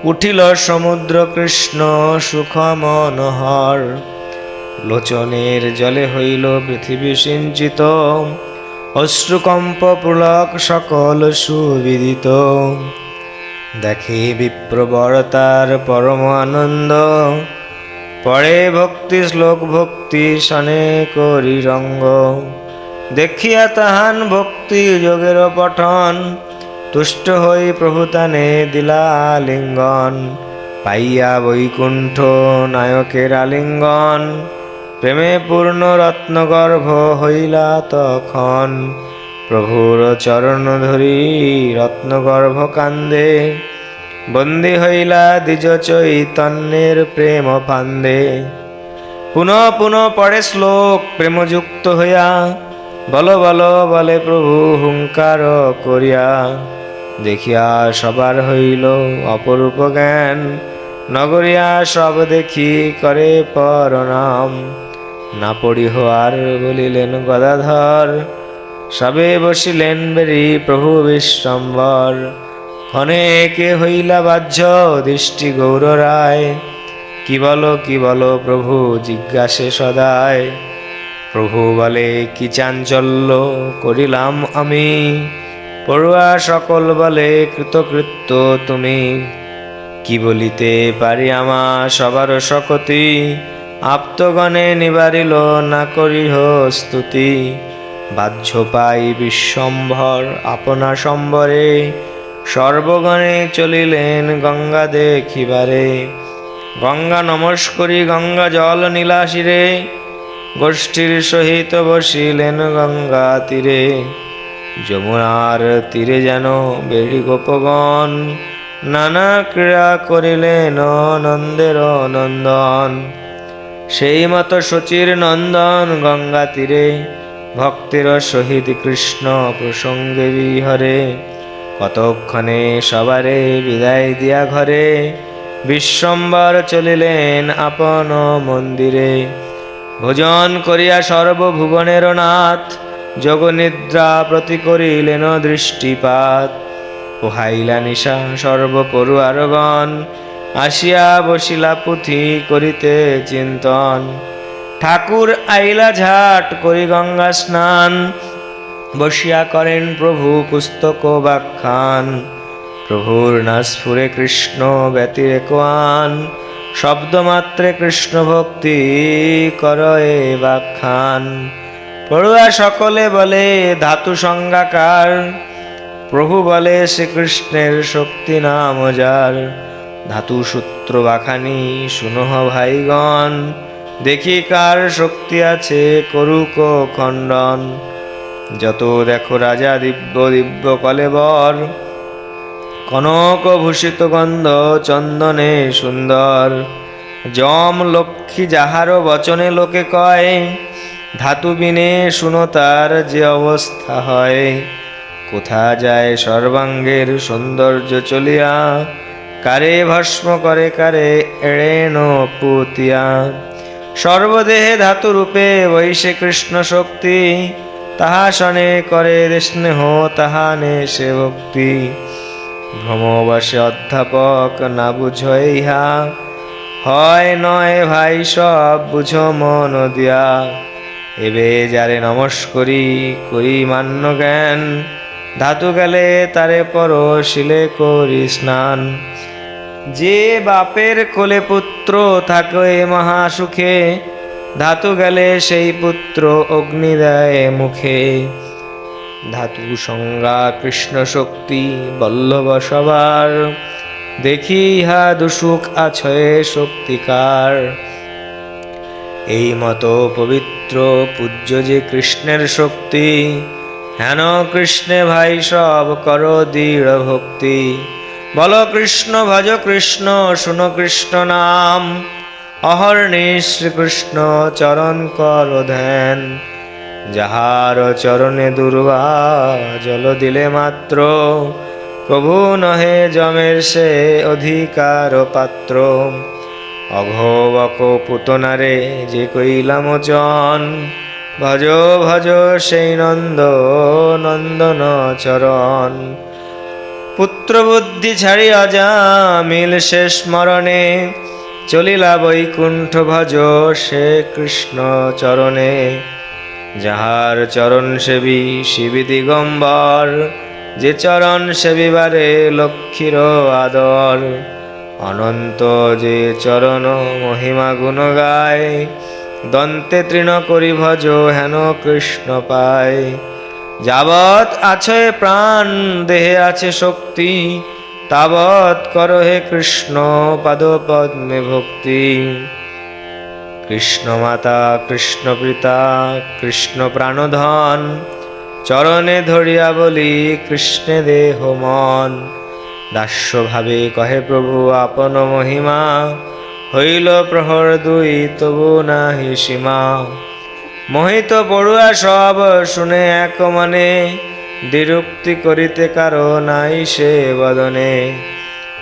উঠিল সমুদ্র কৃষ্ণ সুখ মনোহর। লোচনের জলে হইল পৃথিবী সিঞ্চিত, অশ্রুকম্প পুলক সকল সুবিদিত। দেখে বিপ্রবর তার পরম আনন্দ, পড়ে ভক্তি শ্লোক ভক্তি সনে করি রঙ্গ। দেখিয়া তাহান ভক্তি যোগের পঠন, তুষ্ট হই প্রভু তানে দিলা লিঙ্গন। পাইয়া বৈকুণ্ঠ নায়কের আলিঙ্গন, প্রেমে পূর্ণ রত্নগর্ভ হইলা তখন। প্রভুর চরণ ধরি রত্নগর্ভ কান্দে, বন্দী হইলা দ্বিজ চৈতন্যের প্রেম ফান্দে। পুনঃ পুনঃ পড়ে শ্লোক প্রেমযুক্ত হইয়া, বল বল বলে প্রভু হুঙ্কার করিয়া। দেখিয়া সবার হইল অপরূপ জ্ঞান, নগরিয়া সব দেখি করে প্রণাম। না পড়িহ আর বলিলেন গদাধর, সবে বসিলেন বেরি প্রভু বিশ্বম্বর। ক্ষণেকে হইলা বাহ্য দৃষ্টি গৌর রায়, কি বলো প্রভু জিজ্ঞাসে সদায়। প্রভু বলে কি চাঞ্চল্য করিলাম আমি, পড়ুয়া সকল বলে কৃতকৃত্য তুমি। কি বলিতে পারি আমা সবার শকতি, আপ্তগণে নিবারিল না করিহ স্তুতি। বাহ্য পাই বিশ্বম্ভর আপনা সম্বরে, সর্বগণে চলিলেন গঙ্গা দেখিবারে। গঙ্গা নমস্করি গঙ্গা জল নীলাশিরে, গোষ্ঠীর সহিত বসিলেন গঙ্গা তীরে। যমুনার তীরে যেন বেড়ি গোপগণ, নানা ক্রীড়া করিলেন নন্দের নন্দন। সেই মত শচীর নন্দন গঙ্গা তীরে, ভক্তের সহিত কৃষ্ণ প্রসঙ্গে বিহরে। কতক্ষণে সবারে বিদায় দিয়া ঘরে, বিশ্বম্বর চলিলেন আপন মন্দিরে। ভোজন করিয়া সর্বভুবনের নাথ, যোগনিদ্রা প্রতি করিলেন দৃষ্টিপাত। পোহাইলা নিশা সর্বপড়ুয়ারগণ, আসিয়া বসিলা পুঁথি করিতে চিন্তন। ঠাকুর আইলা ঝাট করি গঙ্গা স্নান, বসিয়া করেন প্রভু পুস্তক ব্যাখ্যান। প্রভুর না স্ফুরে কৃষ্ণ ব্যতিরেক আন, শব্দমাত্রে কৃষ্ণ ভক্তি করয়ে ব্যাখ্যান। পড়ুয়া সকলে বলে ধাতু সংজ্ঞাকার, প্রভু বলে শ্রীকৃষ্ণের শক্তি নাম যার। ধাতু সূত্র বাখানি শুনহ ভাইগণ, দেখি কার শক্তি আছে করুক খণ্ডন। যত দেখো রাজা দিব্য দিব্য কলেবর, কনক ভূষিত গন্ধ চন্দনে সুন্দর। যম লক্ষ্মী যাহার বচনে লোকে কয়, ধাতু বিনে শুনো তার যে অবস্থা হয়। কোথা যায় সর্বাঙ্গের সৌন্দর্য চলিয়া, কারে ভস্ম করে কারে এড়েন পুতিয়া। সর্বদেহে ধাতু রূপে বৈশে কৃষ্ণ শক্তি, তাহা শনে করে স্নেহ তাহা নে সে ভক্তি। ভ্রমবশে অধ্যাপক না বুঝো ইহা, হয় নয় ভাই সব বুঝো মন দিয়া। এবে যারে নমস্করি করি মান্য জ্ঞান, ধাতু গেলে তারে পরশিলে করি স্নান। যে বাপের কোলে পুত্র থাকে মহাসুখে, ধাতু গেলে সেই পুত্র অগ্নি দেয় মুখে। ধাতু সংজ্ঞা কৃষ্ণ শক্তি বল্লভ সবার, দেখি ইহা দুসুখ আছয়ে শক্তিকার। এই মতো পবিত্র পূজ্য যে কৃষ্ণের শক্তি, হেন কৃষ্ণে ভাই সব করো দৃঢ় ভক্তি। বল কৃষ্ণ ভজ কৃষ্ণ শুনো কৃষ্ণ নাম, অহর্নি শ্রীকৃষ্ণ চরণ কর ধ্যান, যাহার চরণে দুর্বা জল দিলে মাত্র, প্রভু নহে যমের সে অধিকার পাত্র। অঘবক পুতনারে যে কইলা মোচন, ভজ ভজ সেই নন্দ নন্দন চরণ। পুত্র বুদ্ধি ছাড়ি অজামিল সে স্মরণে, চলিলা বৈকুণ্ঠ ভজ সে কৃষ্ণ চরণে। যাহার চরণ সেবী শিবি দিগম্বর, যে চরণ সেবিবারে লক্ষ্মীর আদর। অনন্ত যে চরণ মহিমা গুণ গায়, দন্তে তৃণ করি ভজ হেন কৃষ্ণ পায়। যাবৎ আছে প্রাণ দেহে আছে শক্তি, তাবৎ কর হে কৃষ্ণ পাদ পদ্মে ভক্তি। কৃষ্ণ মাতা কৃষ্ণ পিতা কৃষ্ণ প্রাণধন, চরণে ধরিয়া বলি কৃষ্ণে দেহ মন। দাস্য ভাবে কহে প্রভু আপন মহিমা, হইল প্রহর দুই তবু নাহি সীমা। মোহিত পড়ুয়া সব শুনে এক মনে, দ্বিরুক্তি করিতে কারো নাই সে বদনে।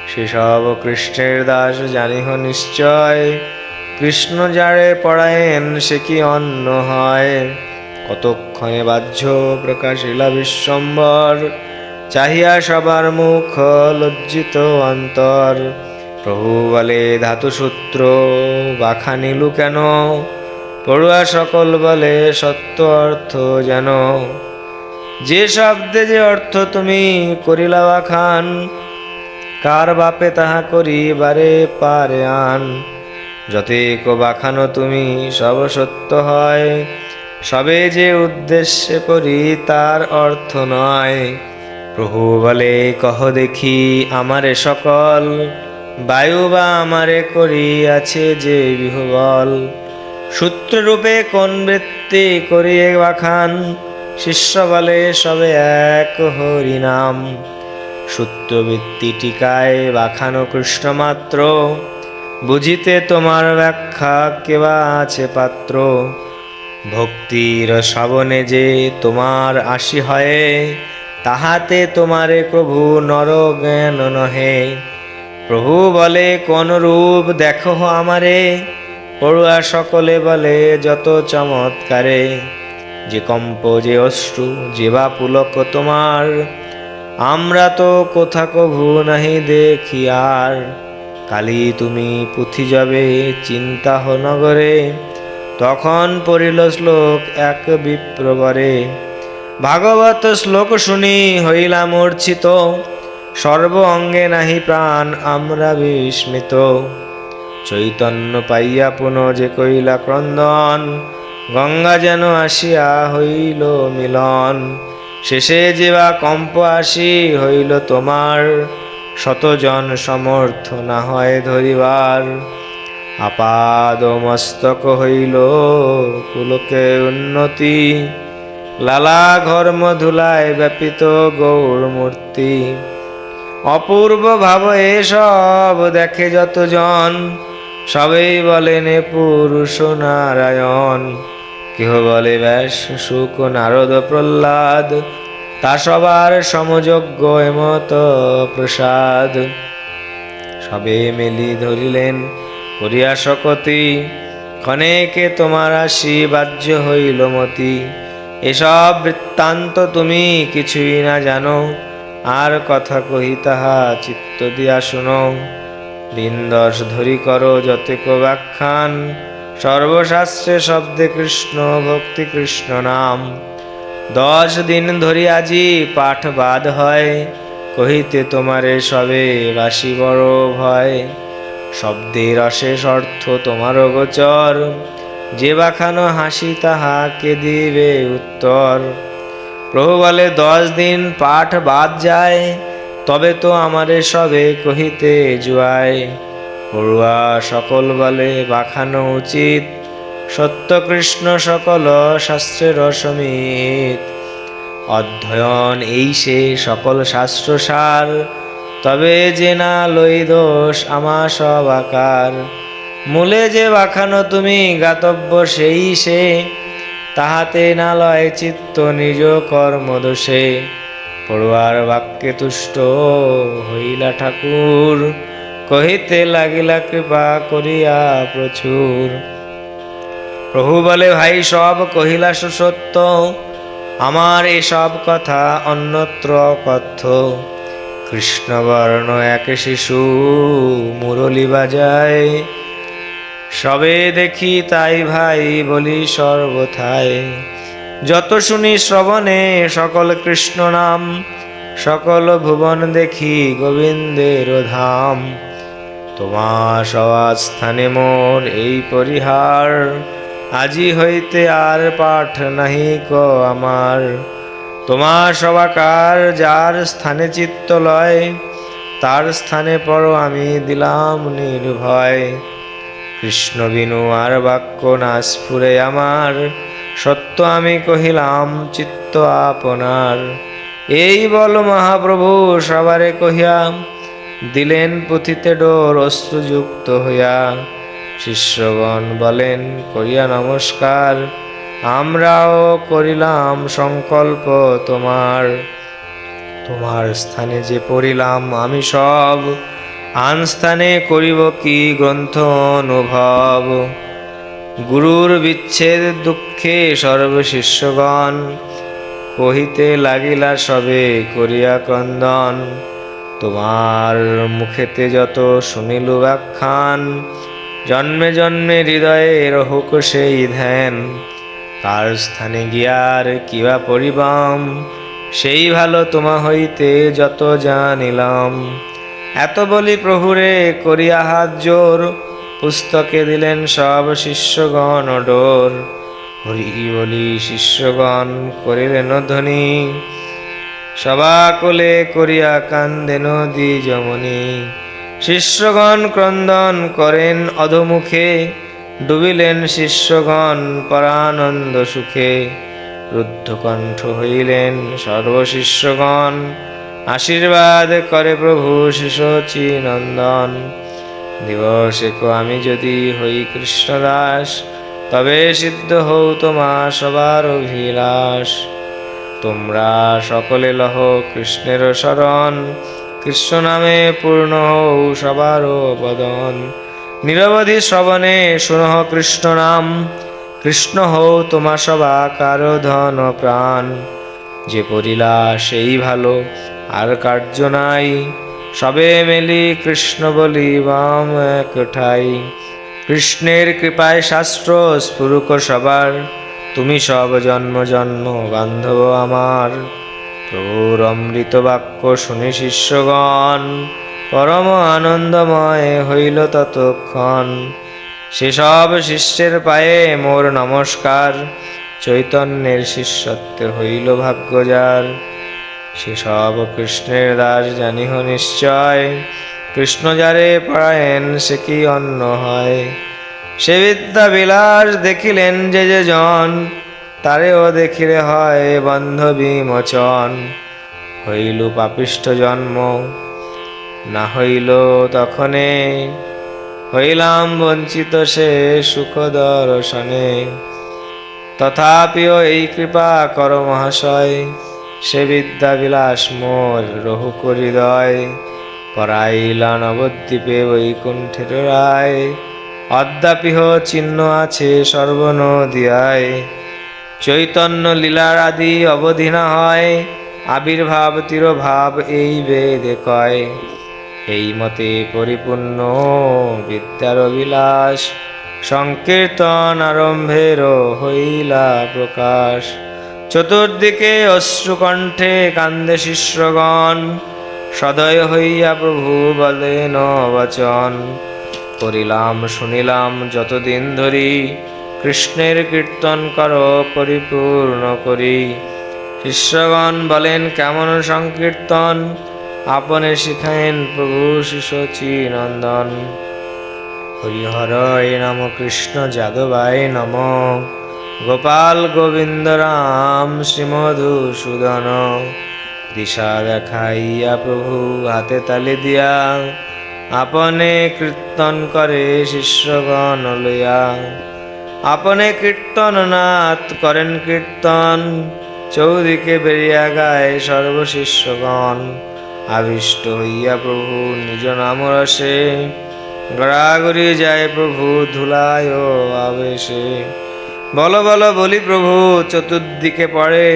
সেসব কৃষ্ণের দাস জানিহ নিশ্চয়, কৃষ্ণ যারে পড়ায়েন সে কি অন্য হয়। কতক্ষণে বাহ্য প্রকাশিলা বিশ্বম্বর, চাহিয়া সবার মুখ লজ্জিত অন্তর। প্রভু বলে ধাতুসূত্র বাখানিলু কেন, পড়ুয়া সকল বলে সত্য অর্থ যেন। যে শব্দে যে অর্থ তুমি করিলা বাখান, কার বাপে তাহা করিবারে পারে আন। যতেক বাখানো তুমি সব সত্য হয়, সবে যে উদ্দেশ্যে করি তার অর্থ নয়। প্রভু বলে কহ দেখি আমারে সকল, বায়ু বা আমারে করিয়াছে যে বিহবল। সূত্ররূপে কোন বৃত্তি করিয়ে বাখান, শিষ্য বলে সবে এক হরি নাম। সূত্রবৃত্তি টিকায় বাখানো কৃষ্ণ মাত্র, বুঝিতে তোমার ব্যাখ্যা কেবা আছে পাত্র। ভক্তির শ্রাবণে যে তোমার আসি হয়, তাহাতে তোমারে প্রভু নর জ্ঞান নহে। প্রভু বলে কোন রূপ দেখো আমারে, পড়ুয়া সকলে বলে যত চমৎকারে। যে কম্প যে অশ্রু যে বা পুলক তোমার, আমরা তো কোথা কভু নাহি দেখি আর। কালী তুমি পুঁথি যাবে চিন্তা হ নগরে, তখন পড়িল শ্লোক এক বিপ্রবরে। ভাগবত শ্লোক শুনি হইলা মূর্ছিত, সর্ব অঙ্গে নাহি প্রাণ আমরা বিস্মিত। চৈতন্য পাইয়া পুনঃ যে কইলা ক্রন্দন, গঙ্গা যেন আসিয়া হইল মিলন। শেষে যেবা কম্প আসি হইল তোমার, শতজন সমর্থ না হয় ধরিবার। আপাদ মস্তক হইল পুলকে উন্নতি, লালা ঘর্ম ধুলায় ব্যাপিত গৌর মূর্তি। অপূর্ব ভাব এসব দেখে যতজন, সবেই বলেন পুরুষ নারায়ণ। কেহ বলে ব্যাস শুক নারদ প্রহ্লাদ, তা সবার সমযোগ্য এমত প্রসাদ। সবে মেলি ধরিলেন করিয়া শকতি, ক্ষণেকে তোমার আসি বাহ্য হইল মতি। এসব বৃত্তান্ত তুমি কিছুই না জানো, আর কথা কহি তাহা চিত্ত দিয়া শুনো। দিন 10 ধরি করো যতেক ব্যাখ্যান, সর্বশাস্ত্রে শব্দে কৃষ্ণ ভক্তি কৃষ্ণ নাম। 10 দিন ধরি আজি পাঠ বাদ হয়, কহিতে তোমারে সবে বাসি বড় ভয়। শব্দের অশেষ অর্থ তোমার গোচর, যে বাখানো হাসি তাহাকে দিবে উত্তর। প্রভু বলে 10 দিন পাঠ বাদ যায়, তবে তো আমারে সবে কহিতে জুয়ায়। পড়ুয়া সকল বলে বাখানো উচিত, সত্য কৃষ্ণ সকল শাস্ত্রের সমিত। অধ্যয়ন এই সে সকল শাস্ত্র সার, তবে যে না লই দোষ আমা সব আকার। মূলে যে বাখানো তুমি গাতব্য সেই সে, তাহাতে না লয় চিত্ত নিজ কর্ম দোষে। পড়ুয়ার বাক্যে তুষ্ট হইলা ঠাকুর, কহিতে লাগিলা কৃপা করিয়া প্রচুর। প্রভু বলে ভাই সব কহিলা সুসত্য, আমার এসব কথা অন্যত্র কথ্য। কৃষ্ণবর্ণ এক শিশু মুরলী বাজায়, সবে দেখি তাই ভাই বলি সর্বথায়। যত শুনি শ্রবণে সকল কৃষ্ণ নাম, সকল ভুবন দেখি গোবিন্দের ধাম। তোমার সবার স্থানে মোর এই পরিহার, আজি হইতে আর পাঠ নাহি ক আমার। তোমার সবাকার যার স্থানে চিত্ত লয়, তার স্থানে পর আমি দিলাম নির্ভয়। কৃষ্ণ বিনু আর বাক্য না স্ফুরে আমার, সত্য আমি কহিলাম চিত্ত আপনার। এই বল মহাপ্রভু সবারে কহিয়া, দিলেন পুঁথিতে ডোর অশ্রুযুক্ত হইয়া। শিষ্যগণ বলেন করিয়া নমস্কার, আমরাও করিলাম সংকল্প তোমার। তোমার স্থানে যে পড়িলাম আমি সব, আন স্থানে করিব কি গ্রন্থ অনুভব। গুরুর বিচ্ছেদ দুঃখে সর্বশিষ্যগণ, কহিতে লাগিলা সবে করিয়া ক্রন্দন। তোমার মুখেতে যত শুনিলু ব্যাখ্যান, জন্মে জন্মে হৃদয়ে রহুক সেই ধ্যান। কার স্থানে গিয়ার কিবা পরিবাম, সেই ভালো তোমা হইতে যত জানিলাম। এত বলি প্রভুরে করিয়া হাত জোর, পুস্তকে দিলেন সব শিষ্যগণ ডোর। হরি বলি শিষ্যগণ করিলেন ধ্বনি, সবাকলে করিয়া কান্দেন দ্বিজমণি। শিষ্যগণ ক্রন্দন করেন অধমুখে, ডুবিলেন শিষ্যগণ পরানন্দ সুখে। রুদ্ধকণ্ঠ হইলেন সর্বশিষ্যগণ, আশীর্বাদ করে প্রভু শিশোচি নন্দন। দিবসেক আমি যদি হই কৃষ্ণদাস, তবে সিদ্ধ হও তোমা সবার অভিলাষ। তোমরা সকলে লহ কৃষ্ণের শরণ, কৃষ্ণ নামে পূর্ণ হও সবার বদন। নিরবধি শ্রবণে শুনহ কৃষ্ণ নাম, কৃষ্ণ হও তোমা সবা কারো ধন প্রাণ। যে পড়িলা সেই ভালো আর কার্য নাই, সবে মেলি কৃষ্ণ বলি বাম এক ঠাই। কৃষ্ণের কৃপায় শাস্ত্র স্ফুরুক সবার, তুমি সব জন্ম জন্ম বান্ধব আমার। প্রভুর অমৃত বাক্য শুনি শিষ্যগণ, পরম আনন্দময় হইল ততক্ষণ। সেসব শিষ্যের পায়ে মোর নমস্কার, চৈতন্যের শিষ্যত্বে হইল ভাগ্য যার। সেসব কৃষ্ণের দাস জানিহ নিশ্চয়, কৃষ্ণ যারে পড়ায়েন সে কি অন্য হয়। সে বিদ্যা বিলাস দেখিলেন যে যে জন, তারেও দেখিলে হয় বন্ধ বিমোচন। হইল পাপিষ্ঠ জন্ম না হইল তখনে, হইলাম বঞ্চিত সে সুখ দর্শনে। তথাপিও এই কৃপা কর মহাশয়, সে বিদ্যা বিলাস মোর রহুক হৃদয়। পরাইলা নবদ্বীপে বৈকুণ্ঠের রায়, অদ্যাপিহ চিহ্ন আছে সর্বনদিয়ায়। চৈতন্য লীলার আদি অবধি না হয়, আবির্ভাব তিরোভাব এই বেদে কয়। এই মতে পরিপূর্ণ বিদ্যার বিলাস, সংকীর্তন আরম্ভের হইলা প্রকাশ। চতুর্দিকে অশ্রুকণ্ঠে কান্দে শিষ্যগণ, সদয় হইয়া প্রভু বলেন বচন। করিলাম শুনিলাম যতদিন ধরি, কৃষ্ণের কীর্তন কর পরিপূর্ণ করি। শিষ্যগণ বলেন কেমন সংকীর্তন, আপনে শিখায়েন প্রভু শিশোচি নন্দন। হরিহরয় নম কৃষ্ণ যাদবায় নম, গোপাল গোবিন্দ রাম শ্রীমধুসূদন। দিশা দেখাইয়া প্রভু হাতে তালি দিয়া, আপনে কীর্তন করে শিষ্যগণ লইয়া। আপনে কীর্তননাথ করেন কীর্তন, চৌদিকে বেরিয়া গায় সর্বশিষ্যগণ। আবিষ্ট হইয়া প্রভু নিজ নাম রসে, গড়াগড়ি যায় প্রভু ধুলায় আবেশে। বল বল বলি প্রভু চতুর্দিকে পড়ে,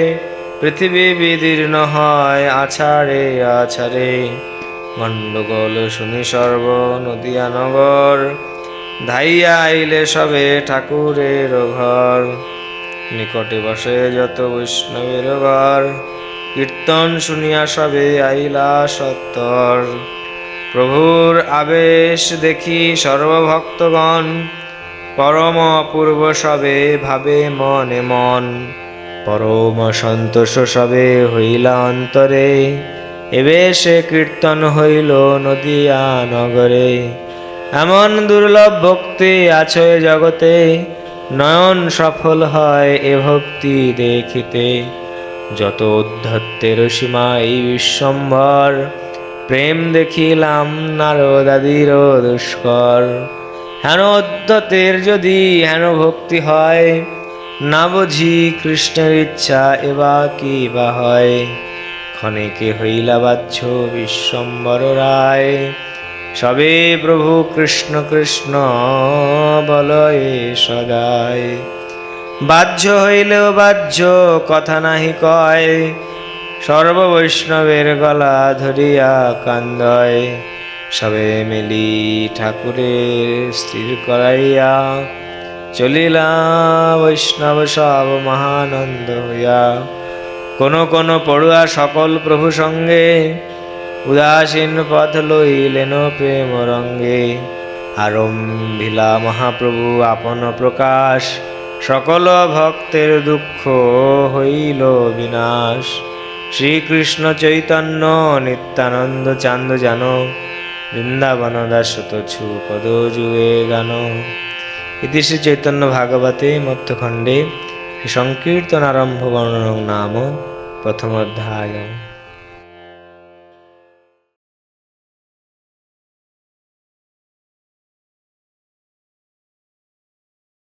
পৃথিবী বিদীর্ণ হয় আছাড়ে আছাড়ে। গণ্ডগোল শুনি সর্ব নদিয়া নগর, ধাইয়া আইলে সবে ঠাকুরের ঘর। নিকটে বসে যত বৈষ্ণবের ঘর, কীর্তন শুনিয়া সবে আইলা সত্তর। প্রভুর আবেশ দেখি সর্বভক্তগণ, পরম অপূর্ব সবে ভাবে মনে মন। পরম সন্তোষ সবে হইলা অন্তরে, এবে সে কীর্তন হইল নদিয়া নগরে। এমন দুর্লভ ভক্তি আছে জগতে, নয়ন সফল হয় এ ভক্তি দেখিতে। যত উদ্ধত্তের সীমা এই বিশ্বম্ভর, প্রেম দেখিলাম নারদাদির দুষ্কর। হেন উদ্ধতের যদি হেন ভক্তি হয়, না বুঝি কৃষ্ণের ইচ্ছা এবা কি বা হয়। ক্ষণেকে হইলা বাহ্য বিশ্বম্বর রায়, সবে প্রভু কৃষ্ণ কৃষ্ণ বলয়ে সদায়। বাহ্য হইলেও বাহ্য কথা নাহি কয়, সর্ববৈষ্ণবের গলা ধরিয়া কান্দয়। সবে মিলি ঠাকুরের স্থির করাইয়া, চলিলা বৈষ্ণব সব মহানন্দ হইয়া। কোন কোন পড়ুয়া সকল প্রভু সঙ্গে, উদাসীন পথ লইলেন প্রেম রঙ্গে। আরম্ভিলা মহাপ্রভু আপন প্রকাশ, সকল ভক্তের দুঃখ হইল বিনাশ। শ্রীকৃষ্ণ চৈতন্য নিত্যানন্দ চান্দ জান, বৃন্দাবন দাসত ছু পদ জুয়ে গান। ইতি শ্রী চৈতন্য ভাগবতে মধ্যখণ্ডে সংকীর্তনারম্ভ বর্ণন নাম প্রথম অধ্যায়।